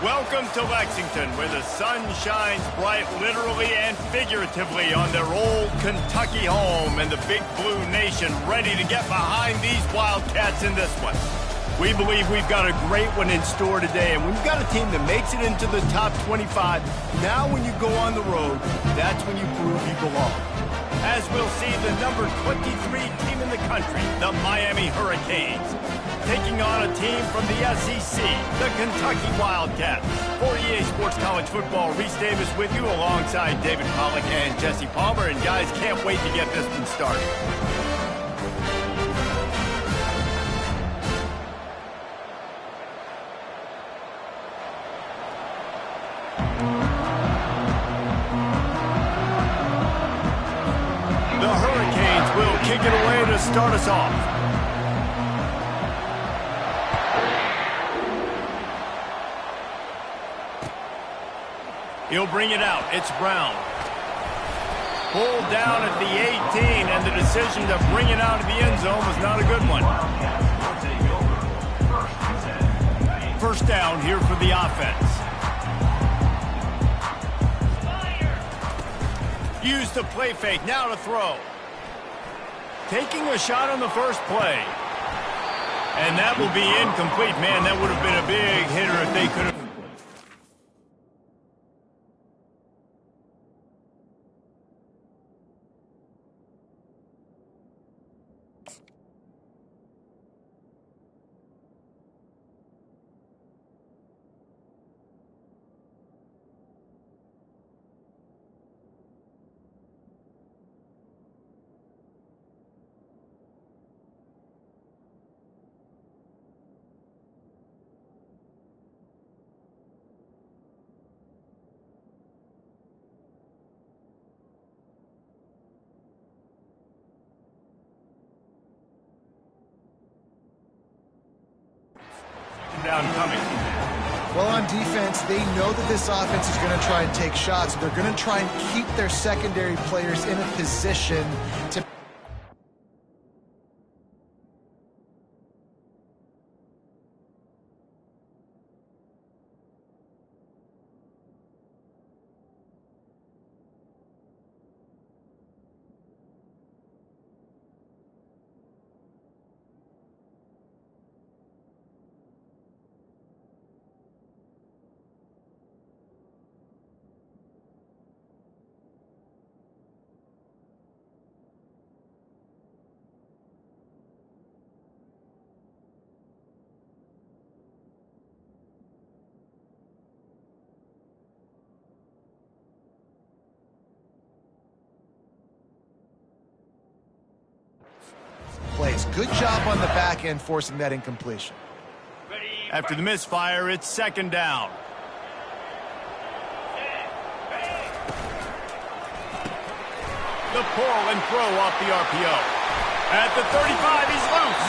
Welcome to Lexington, where the sun shines bright literally and figuratively on their old Kentucky home, and the Big Blue Nation ready to get behind these Wildcats in this one. We believe we've got a great one in store today, and when you've got a team that makes it into the top 25, now when you go on the road, that's when you prove you belong. As we'll see, the number 23 team in the country, the Miami Hurricanes, taking on a team from the SEC, the Kentucky Wildcats. For EA Sports College Football, Reese Davis with you alongside David Pollack and Jesse Palmer. And guys, can't wait to get this one started. The Hurricanes will kick it away to start us off. He'll bring it out. It's Brown. Pulled down at the 18, and the decision to bring it out of the end zone was not a good one. First down here for the offense. Use the play fake. Now to throw. Taking a shot on the first play. And that will be incomplete. Man, that would have been a big hitter if they could have. Down coming. Well, on defense, they know that this offense is going to try and take shots. They're going to try and keep their secondary players in a position to... plays. Good job on the back end forcing that incompletion. After the misfire, it's second down. The pull and throw off the RPO. At the 35, he's loose.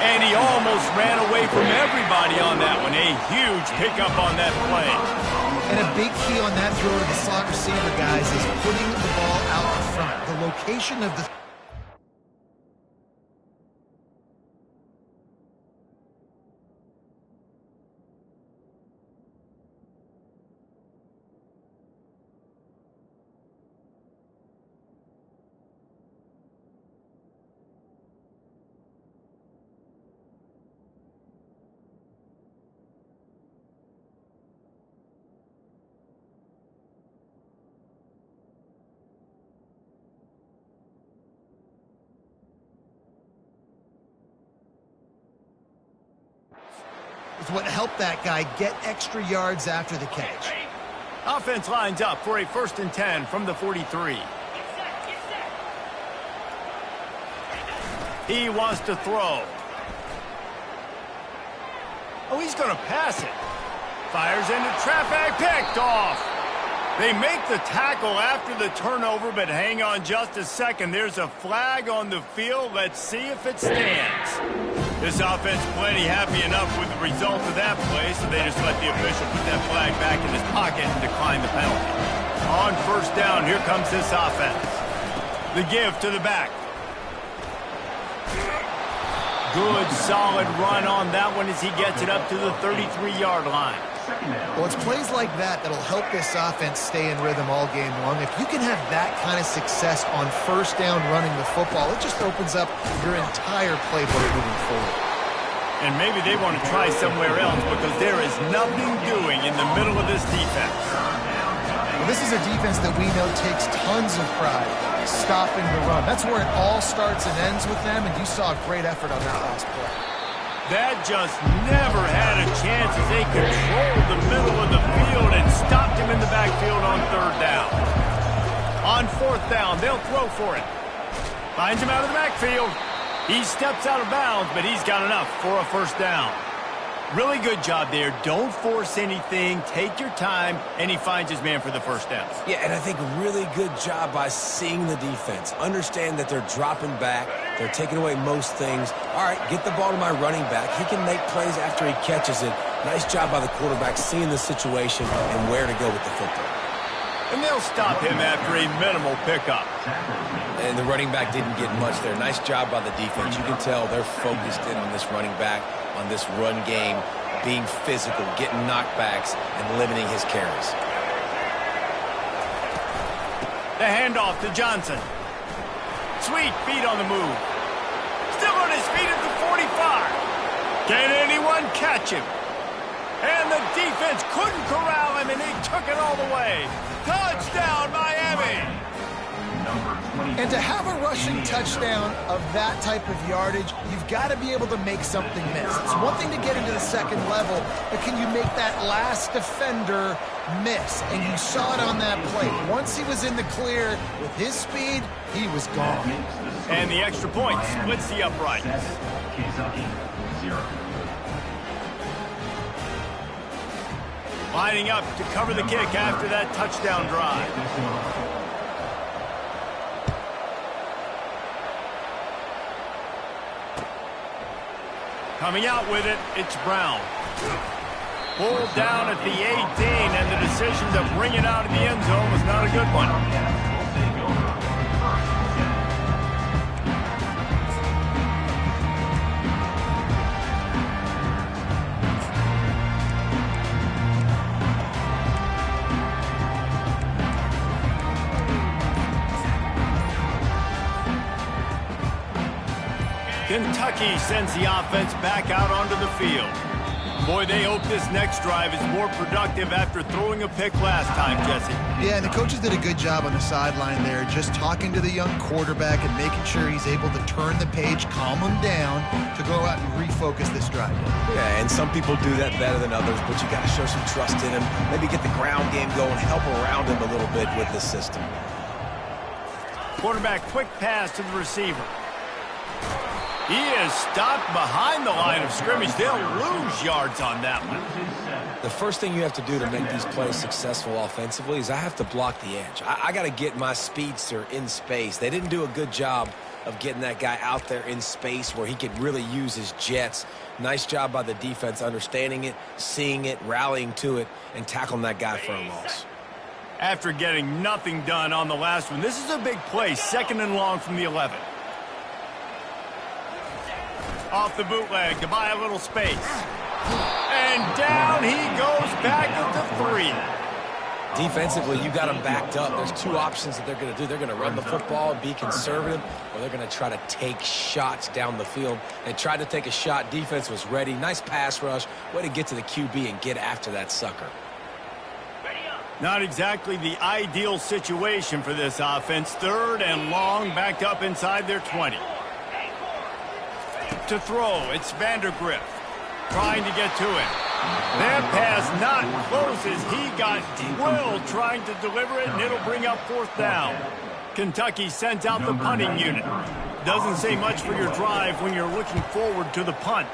And he almost ran away from everybody on that one. A huge pickup on that play. And a big key on that throw to the slot receiver, guys, is putting the ball out in front. The location of the... is what helped that guy get extra yards after the catch. Offense lines up for a 1st and 10 from the 43. He wants to throw. Oh, he's going to pass it. Fires into traffic, picked off. They make the tackle after the turnover, but hang on just a second. There's a flag on the field. Let's see if it stands. This offense plenty happy enough with the result of that play, so they just let the official put that flag back in his pocket and decline the penalty. On first down, here comes this offense. The give to the back. Good, solid run on that one as he gets it up to the 33-yard line. Second down. Well, it's plays like that that'll help this offense stay in rhythm all game long. If you can have that kind of success on first down running the football, it just opens up your entire playbook moving forward. And maybe they want to try somewhere else because there is nothing doing in the middle of this defense. Well, this is a defense that we know takes tons of pride stopping the run. That's where it all starts and ends with them, and you saw a great effort on that last play. That just never had a chance as they controlled the middle of the field and stopped him in the backfield on third down. On fourth down, they'll throw for it. Finds him out of the backfield. He steps out of bounds, but he's got enough for a first down. Really good job there. Don't force anything. Take your time, and he finds his man for the first down. Yeah, and I think really good job by seeing the defense. Understand that they're dropping back. They're taking away most things. All right, get the ball to my running back. He can make plays after he catches it. Nice job by the quarterback seeing the situation and where to go with the football. And they'll stop him after a minimal pickup. And the running back didn't get much there. Nice job by the defense. You can tell they're focused in on this running back, on this run game, being physical, getting knockbacks, and limiting his carries. The handoff to Johnson. Sweet feet on the move. Still on his feet at the 45. Can anyone catch him? And the defense couldn't corral him, and he took it all the way. Touchdown, Miami! And to have a rushing touchdown of that type of yardage, you've got to be able to make something miss. It's one thing to get into the second level, but can you make that last defender miss? And you saw it on that play. Once he was in the clear with his speed, he was gone. And the extra point splits the uprights. Kentucky, 0. Lining up to cover the kick after that touchdown drive. Coming out with it, it's Brown. Pulled down at the 18, and the decision to bring it out of the end zone was not a good one. Kentucky sends the offense back out onto the field. Boy, they hope this next drive is more productive after throwing a pick last time, Jesse. Yeah, and the coaches did a good job on the sideline there, just talking to the young quarterback and making sure he's able to turn the page, calm him down, to go out and refocus this drive. Yeah, and some people do that better than others, but you got to show some trust in him. Maybe get the ground game going, help around him a little bit with this system. Quarterback quick pass to the receiver. He is stopped behind the line of scrimmage. They'll lose yards on that one. The first thing you have to do to make these plays successful offensively is I have to block the edge. I got to get my speedster in space. They didn't do a good job of getting that guy out there in space where he could really use his jets. Nice job by the defense understanding it, seeing it, rallying to it, and tackling that guy for a loss. After getting nothing done on the last one, this is a big play, 2nd and long from the 11. Off the bootleg to buy a little space. And down he goes back at the 3. Defensively, you got them backed up. There's two options that they're going to do. They're going to run the football and be conservative, or they're going to try to take shots down the field. They tried to take a shot. Defense was ready. Nice pass rush. Way to get to the QB and get after that sucker. Not exactly the ideal situation for this offense. 3rd and long, backed up inside their 20. To throw, it's Vandergrift trying to get to it. That pass not close as he got drilled trying to deliver it, and it'll bring up 4th down. Kentucky sends out the punting unit. Doesn't say much for your drive when you're looking forward to the punt.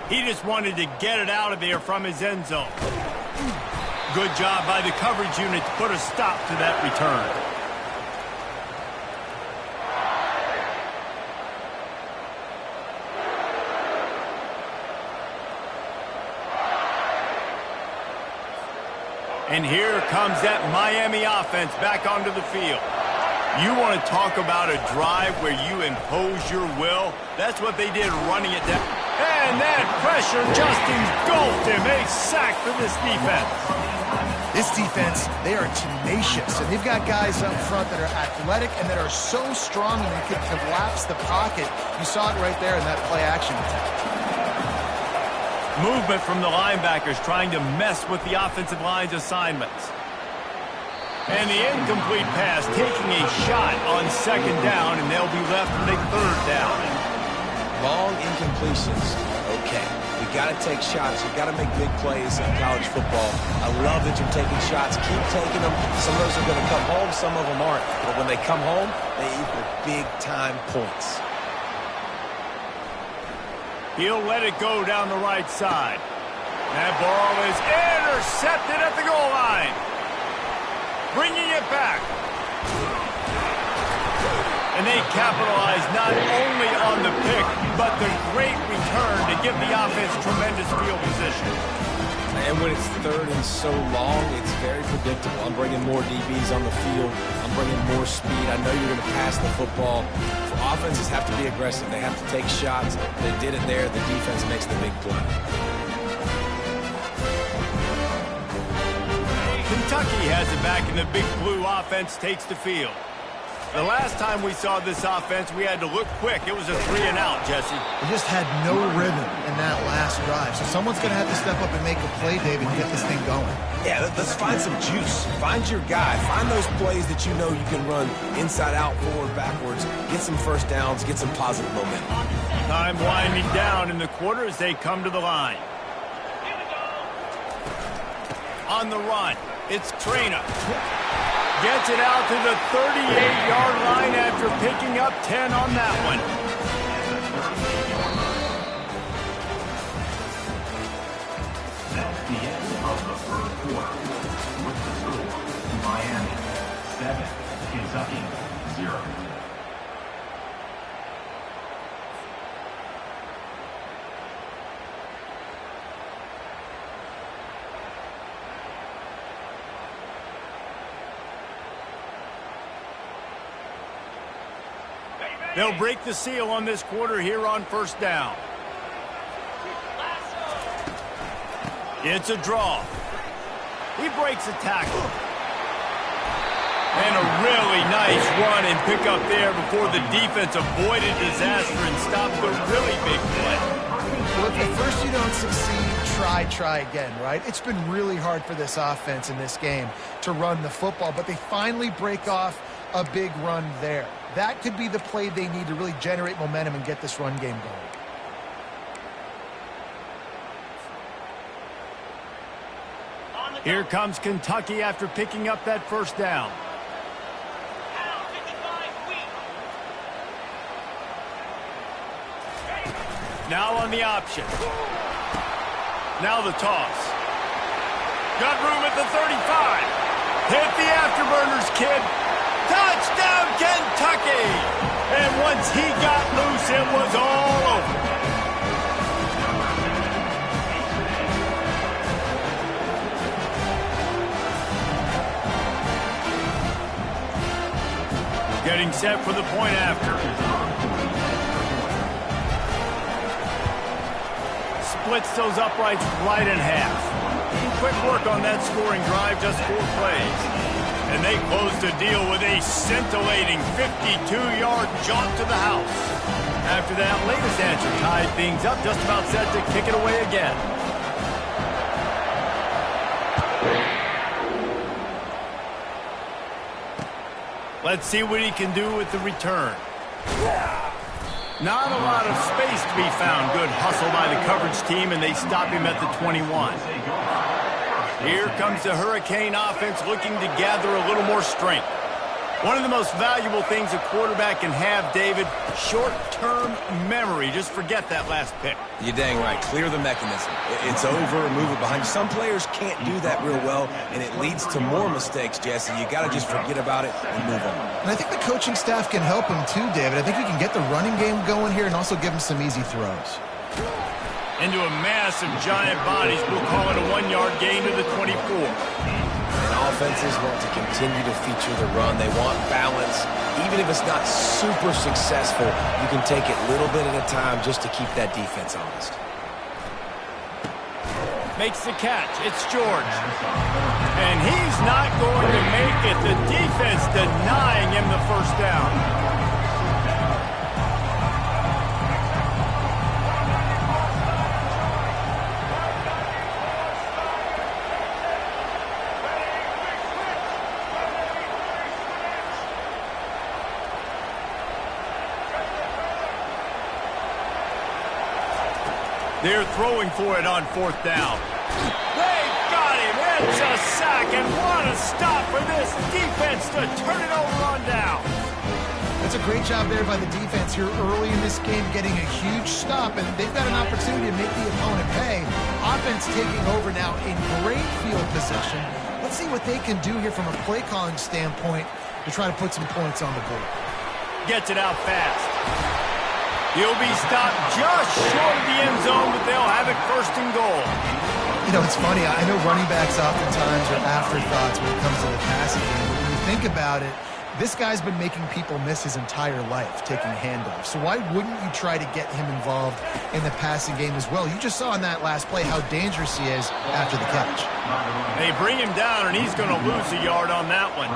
He just wanted to get it out of there from his end zone. Good job by the coverage unit to put a stop to that return. And here comes that Miami offense back onto the field. You want to talk about a drive where you impose your will? That's what they did running it down. And that pressure just engulfed him. A sack for this defense. This defense, they are tenacious, and they've got guys up front that are athletic and that are so strong and they can collapse the pocket. You saw it right there in that play-action attack. Movement from the linebackers trying to mess with the offensive line's assignments. And the incomplete pass taking a shot on second down, and they'll be left with a third down. Long incompletions are okay. You got to take shots. You got to make big plays in college football. I love that you're taking shots. Keep taking them. Some of those are going to come home. Some of them aren't. But when they come home, they equal big-time points. He'll let it go down the right side. That ball is intercepted at the goal line. Bringing it back. And they capitalize not only on the pick, but the great return to give the offense tremendous field position. And when it's third and so long, it's very predictable. I'm bringing more DBs on the field. I'm bringing more speed. I know you're going to pass the football. Offenses have to be aggressive. They have to take shots. They did it there. The defense makes the big play. Kentucky has it back, and the Big Blue offense takes the field. The last time we saw this offense, we had to look quick. It was a 3-and-out, Jesse. They just had no rhythm in that last drive. So someone's going to have to step up and make a play, David, and get this thing going. Yeah, let's find some juice. Find your guy. Find those plays that you know you can run inside out, forward, backwards. Get some first downs. Get some positive momentum. Time winding down in the quarter as they come to the line. On the run, it's Trainer. Gets it out to the 38-yard line after picking up 10 on that one. That's the end of the first quarter. With the score, Miami 7, Kentucky 0. They'll break the seal on this quarter here on first down. It's a draw. He breaks a tackle. And a really nice run and pick up there before the defense avoided disaster and stopped the really big play. Well, if at first you don't succeed, try again, right? It's been really hard for this offense in this game to run the football, but they finally break off a big run there. That could be the play they need to really generate momentum and get this run game going. Here comes Kentucky after picking up that first down. Now on the option. Now the toss. Got room at the 35. Hit the afterburners, kid. Touchdown, Kentucky! And once he got loose, it was all over. Getting set for the point after. Splits those uprights right in half. Quick work on that scoring drive, just 4 plays. And they close the deal with a scintillating 52-yard jaunt to the house. After that latest answer tied things up, just about set to kick it away again. Let's see what he can do with the return. Not a lot of space to be found. Good hustle by the coverage team, and they stop him at the 21. Here comes the Hurricane offense looking to gather a little more strength. One of the most valuable things a quarterback can have, David, short-term memory. Just forget that last pick. You're dang right. Clear the mechanism. It's over, move it behind you. Some players can't do that real well, and it leads to more mistakes, Jesse. You got to just forget about it and move on. And I think the coaching staff can help him too, David. I think he can get the running game going here and also give him some easy throws. Into a mass of giant bodies. We'll call it a 1-yard gain to the 24. And offenses want to continue to feature the run. They want balance. Even if it's not super successful, you can take it little bit at a time just to keep that defense honest. Makes the catch. It's George. And he's not going to make it. The defense denying him the first down. They're throwing for it on fourth down. They've got him. It's a sack, and what a stop for this defense to turn it over on down. That's a great job there by the defense here early in this game, getting a huge stop, and they've got an opportunity to make the opponent pay. Offense taking over now in great field possession. Let's see what they can do here from a play calling standpoint to try to put some points on the board. Gets it out fast. He'll be stopped just short of the end zone, but they'll have it first and goal. You know, it's funny. I know running backs oftentimes are afterthoughts when it comes to the passing game, but when you think about it, this guy's been making people miss his entire life taking handoffs. So why wouldn't you try to get him involved in the passing game as well? You just saw in that last play how dangerous he is after the catch. They bring him down, and he's going to lose a yard on that one.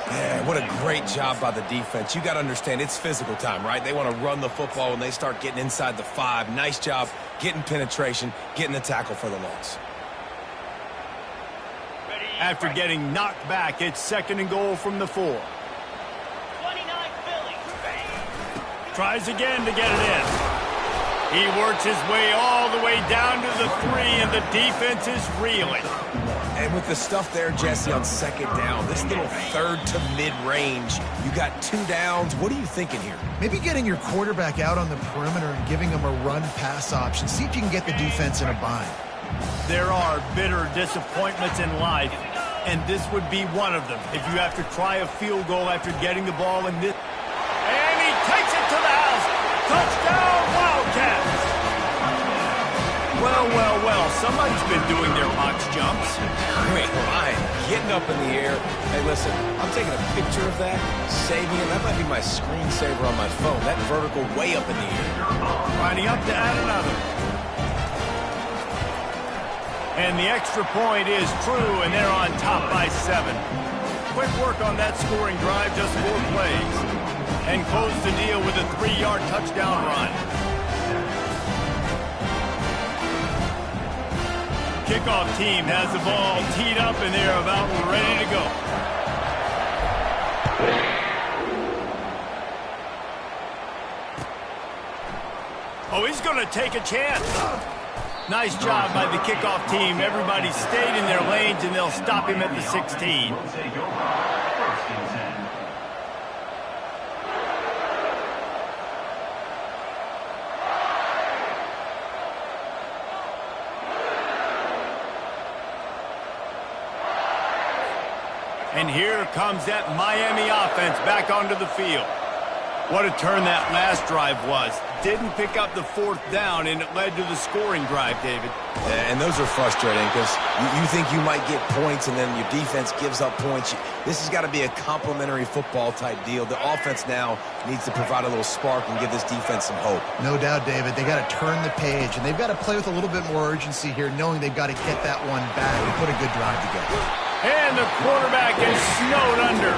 Yeah, what a great job by the defense. You got to understand, it's physical time, right? They want to run the football when they start getting inside the 5. Nice job getting penetration, getting the tackle for the loss. After getting knocked back, it's second and goal from the 4. 29 Philly. Tries again to get it in. He works his way all the way down to the 3, and the defense is reeling. And with the stuff there, Jesse, on second down, this little third to mid-range, you got 2 downs. What are you thinking here? Maybe getting your quarterback out on the perimeter and giving him a run-pass option. See if you can get the defense in a bind. There are bitter disappointments in life, and this would be one of them. If you have to try a field goal after getting the ball in this. And he takes it to the house. Touchdown, Wildcats. Well, well, well. Somebody's been doing their box jumps. Great line. Getting up in the air. Hey, listen, I'm taking a picture of that, saving it. That might be my screensaver on my phone. That vertical way up in the air. Lining up to add another. And the extra point is true, and they're on top by 7. Quick work on that scoring drive, just 4 plays. And close the deal with a 3-yard touchdown run. Kickoff team has the ball teed up, and they're about ready to go. Oh, he's going to take a chance. Nice job by the kickoff team. Everybody stayed in their lanes, and they'll stop him at the 16. And here comes that Miami offense back onto the field. What a turn that last drive was. Didn't pick up the 4th down, and it led to the scoring drive, David. Yeah, and those are frustrating because you think you might get points, and then your defense gives up points. This has got to be a complimentary football type deal. The offense now needs to provide a little spark and give this defense some hope. No doubt, David. They got to turn the page, and they've got to play with a little bit more urgency here, knowing they've got to get that one back and put a good drive together. And the quarterback is snowed under.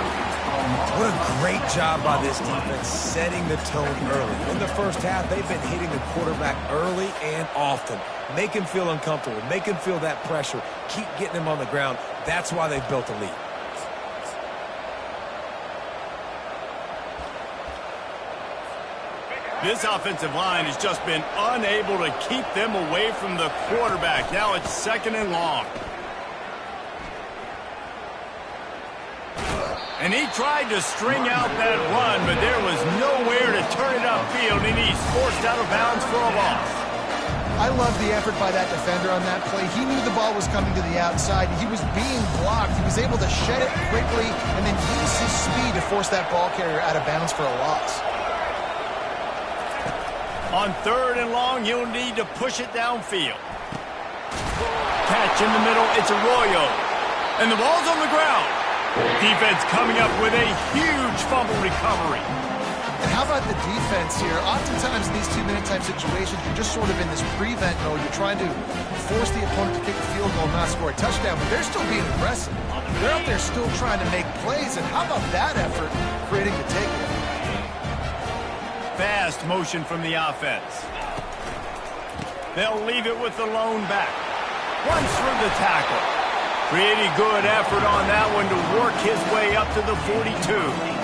What a great job by this defense setting the tone early. In the first half, they've been hitting the quarterback early and often. Make him feel uncomfortable. Make him feel that pressure. Keep getting him on the ground. That's why they've built a lead. This offensive line has just been unable to keep them away from the quarterback. Now it's second and long. And he tried to string out that run, but there was nowhere to turn it upfield, and he's forced out of bounds for a loss. I love the effort by that defender on that play. He knew the ball was coming to the outside. He was being blocked. He was able to shed it quickly and then use his speed to force that ball carrier out of bounds for a loss. On 3rd and long, he'll need to push it downfield. Catch in the middle, it's Arroyo. And the ball's on the ground. Defense coming up with a huge fumble recovery. And how about the defense here? Oftentimes in these two-minute type situations, you're just sort of in this prevent mode. You're trying to force the opponent to kick a field goal and not score a touchdown, but they're still being aggressive. They're out there still trying to make plays, and how about that effort creating the takeaway? Fast motion from the offense. They'll leave it with the lone back. Runs through the tackle. Pretty good effort on that one to work his way up to the 42.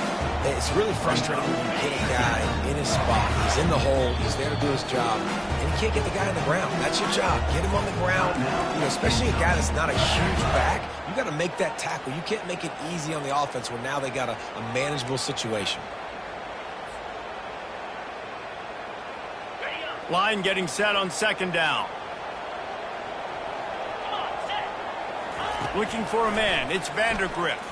It's really frustrating when you get a guy in his spot. He's in the hole. He's there to do his job. And you can't get the guy on the ground. That's your job. Get him on the ground. You know, especially a guy that's not a huge back. You got to make that tackle. You can't make it easy on the offense when now they got a manageable situation. Line getting set on second down. Looking for a man. It's Vandergrift.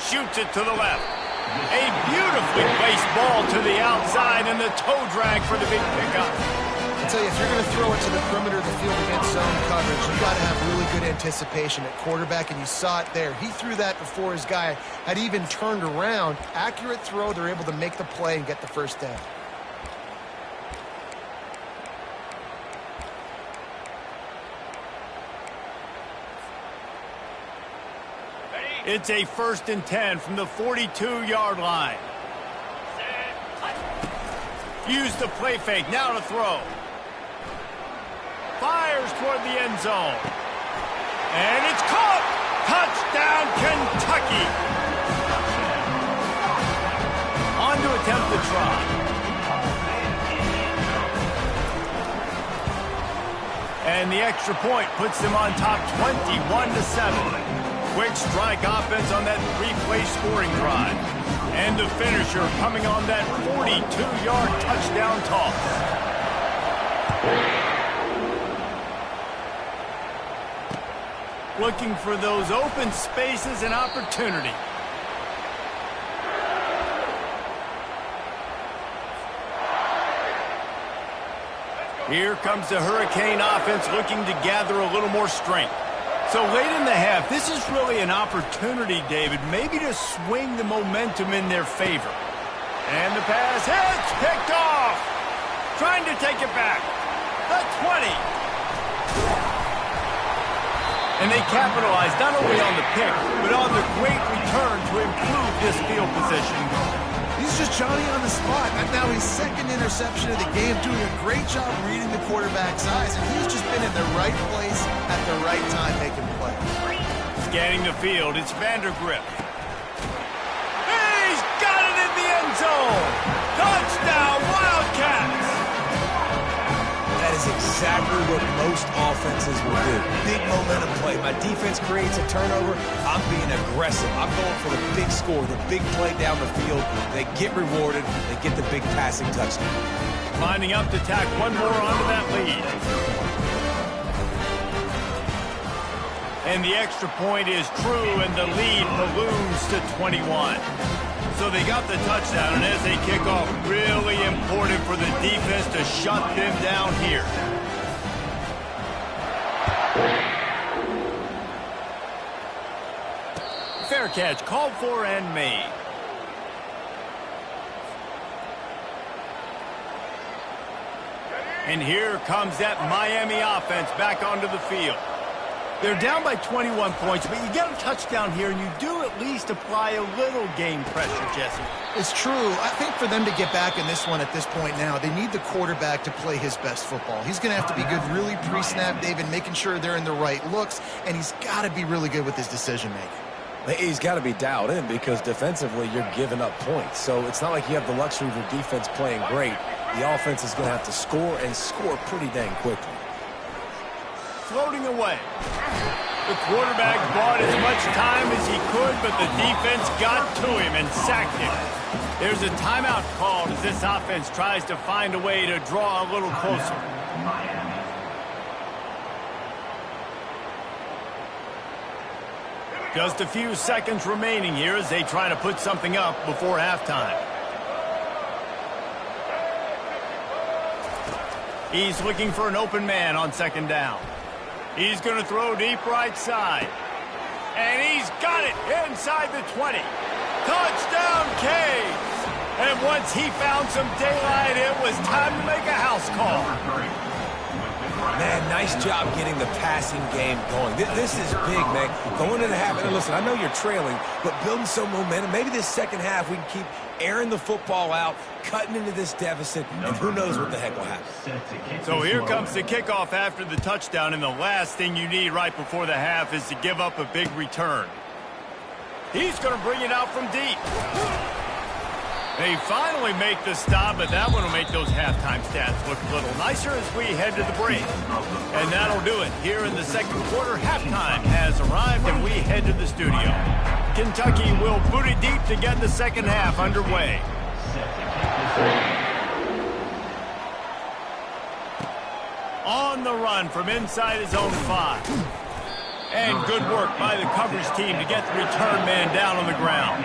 Shoots it to the left. A beautifully placed ball to the outside and the toe drag for the big pickup. I tell you, if you're going to throw it to the perimeter of the field against zone coverage, you got to have really good anticipation at quarterback, and you saw it there. He threw that before his guy had even turned around. Accurate throw, they're able to make the play and get the first down. It's a 1st and 10 from the 42-yard line. Use the play fake, now to throw. Fires toward the end zone. And it's caught! Touchdown, Kentucky! On to attempt the try. And the extra point puts them on top 21-7. Quick strike offense on that 3-play scoring drive. And the finisher coming on that 42-yard touchdown toss. Looking for those open spaces and opportunity. Here comes the Hurricane offense looking to gather a little more strength. So late in the half, this is really an opportunity, David, maybe to swing the momentum in their favor. And the pass hits, picked off. Trying to take it back. The 20. And they capitalize not only on the pick, but on the great return to improve this field position. He's just Johnny on the spot. And now his second interception of the game, doing a great job reading the quarterback's eyes. And he's just been in the right place at the right time making plays. Scanning the field, it's Vandergrift. He's got it in the end zone. Touchdown, Wildcats. That is exactly what most offenses will do. Big momentum play. My defense creates a turnover. I'm being aggressive. I'm going for the big score, the big play down the field. They get rewarded. They get the big passing touchdown. Lining up to tack one more onto that lead. And the extra point is true, and the lead balloons to 21. So they got the touchdown, and as they kick off, really important for the defense to shut them down here. Fair catch, called for and made. And here comes that Miami offense back onto the field. They're down by 21 points, but you get a touchdown here, and you do at least apply a little game pressure, Jesse. It's true. I think for them to get back in this one at this point now, they need the quarterback to play his best football. He's going to have to be good really pre-snap, David, making sure they're in the right looks, and he's got to be really good with his decision-making. He's got to be dialed in because defensively you're giving up points. So it's not like you have the luxury of your defense playing great. The offense is going to have to score and score pretty dang quickly. Floating away. The quarterback bought as much time as he could, but the defense got to him and sacked him. There's a timeout called as this offense tries to find a way to draw a little closer. Just a few seconds remaining here as they try to put something up before halftime. He's looking for an open man on second down. He's going to throw deep right side. And he's got it inside the 20. Touchdown, Canes! And once he found some daylight, it was time to make a house call. Man, nice job getting the passing game going. This is big, man. Going into the half, and listen, I know you're trailing, but building some momentum. Maybe this second half we can keep airing the football out, cutting into this deficit, and who knows what the heck will happen. So here comes the kickoff after the touchdown, and the last thing you need right before the half is to give up a big return. He's going to bring it out from deep. They finally make the stop, but that one will make those halftime stats look a little nicer as we head to the break. And that'll do it. Here in the second quarter, halftime has arrived, and we head to the studio. Kentucky will boot it deep to get the second half underway. On the run from inside his own 5. And good work by the coverage team to get the return man down on the ground.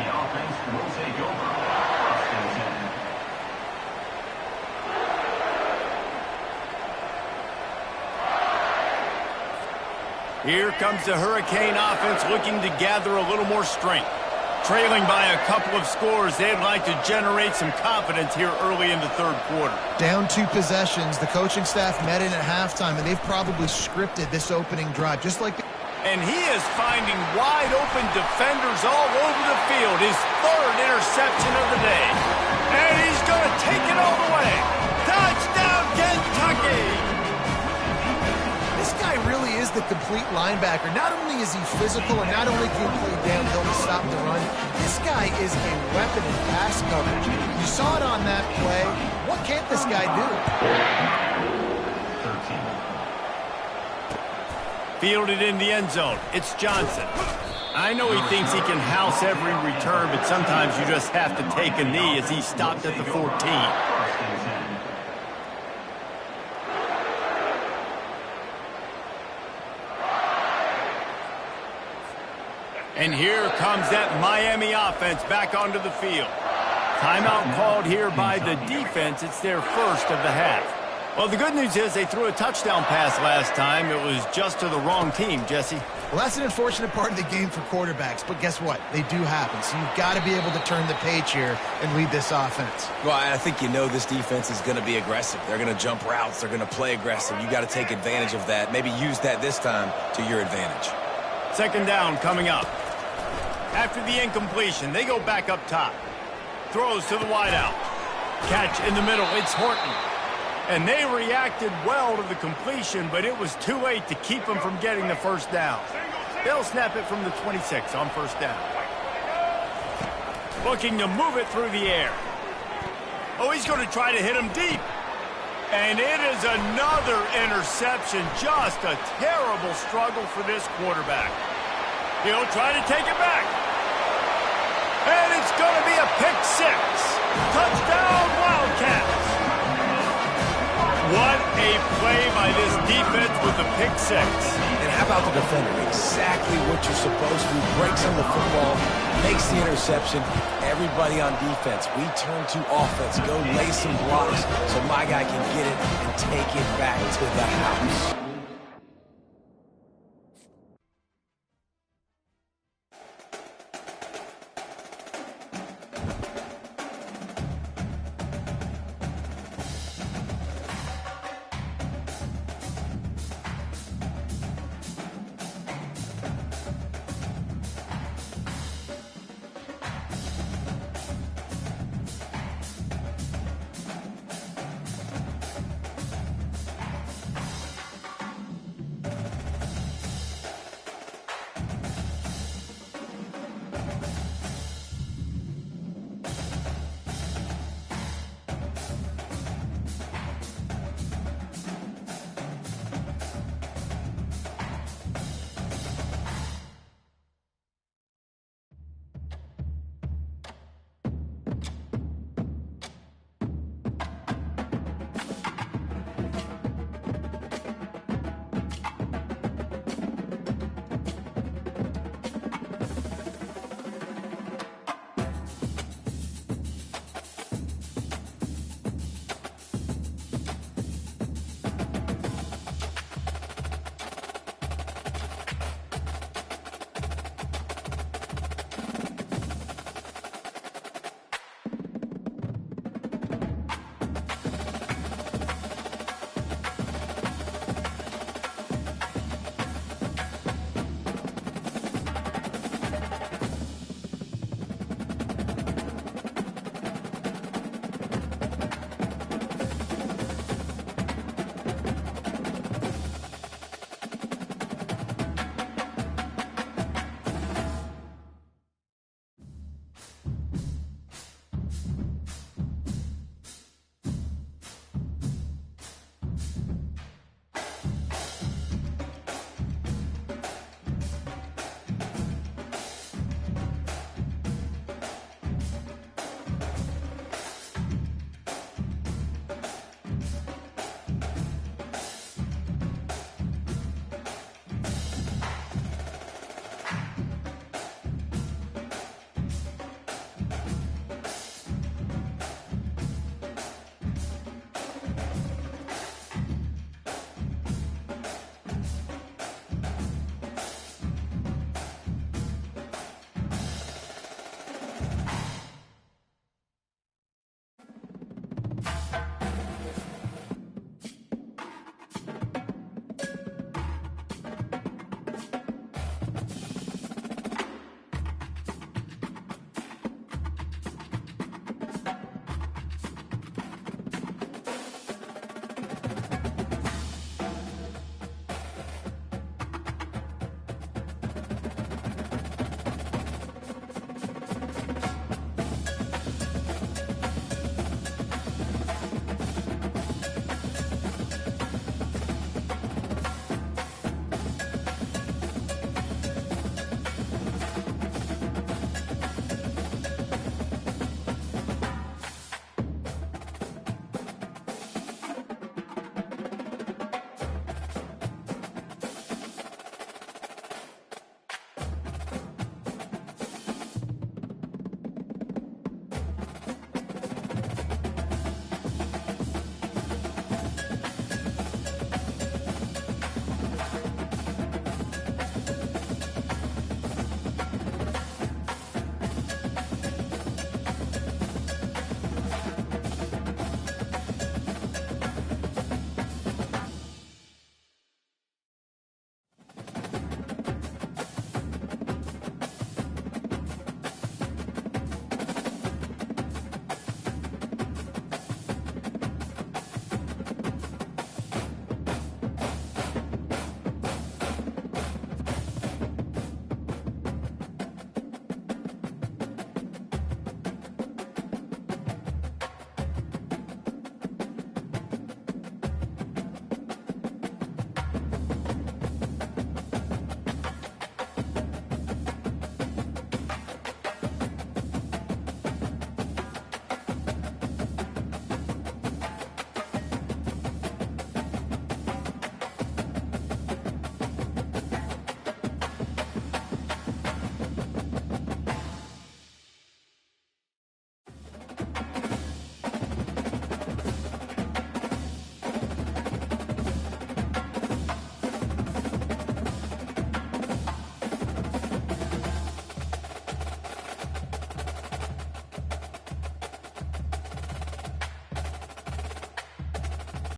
Here comes the Hurricane offense looking to gather a little more strength. Trailing by a couple of scores, they'd like to generate some confidence here early in the third quarter. Down 2 possessions. The coaching staff met in at halftime, and they've probably scripted this opening drive, just like... And he is finding wide-open defenders all over the field. His 3rd interception of the day. And he's going to take it all the way. Touchdown, Kentucky! This guy really is the complete linebacker. Not only is he physical and not only can he play downhill to stop the run, this guy is a weapon in pass coverage. You saw it on that play. What can't this guy do? 13. Fielded in the end zone. It's Johnson. I know he thinks he can house every return, but sometimes you just have to take a knee as he stopped at the 14. And here comes that Miami offense back onto the field. Timeout called here by the defense. It's their first of the half. Well, the good news is they threw a touchdown pass last time. It was just to the wrong team, Jesse. Well, that's an unfortunate part of the game for quarterbacks, but guess what? They do happen. So you've got to be able to turn the page here and lead this offense. Well, I think you know this defense is going to be aggressive. They're going to jump routes. They're going to play aggressive. You got to take advantage of that. Maybe use that this time to your advantage. Second down coming up. After the incompletion, they go back up top. Throws to the wideout. Catch in the middle. It's Horton. And they reacted well to the completion, but it was too late to keep them from getting the first down. They'll snap it from the 26 on first down. Looking to move it through the air. Oh, he's going to try to hit him deep. And it is another interception. Just a terrible struggle for this quarterback. He'll try to take it back. And it's going to be a pick 6. Touchdown, Wildcats. What a play by this defense with the pick 6. And how about the defender? Exactly what you're supposed to do. Breaks on the football, makes the interception. Everybody on defense, we turn to offense. Go lay some blocks so my guy can get it and take it back to the house.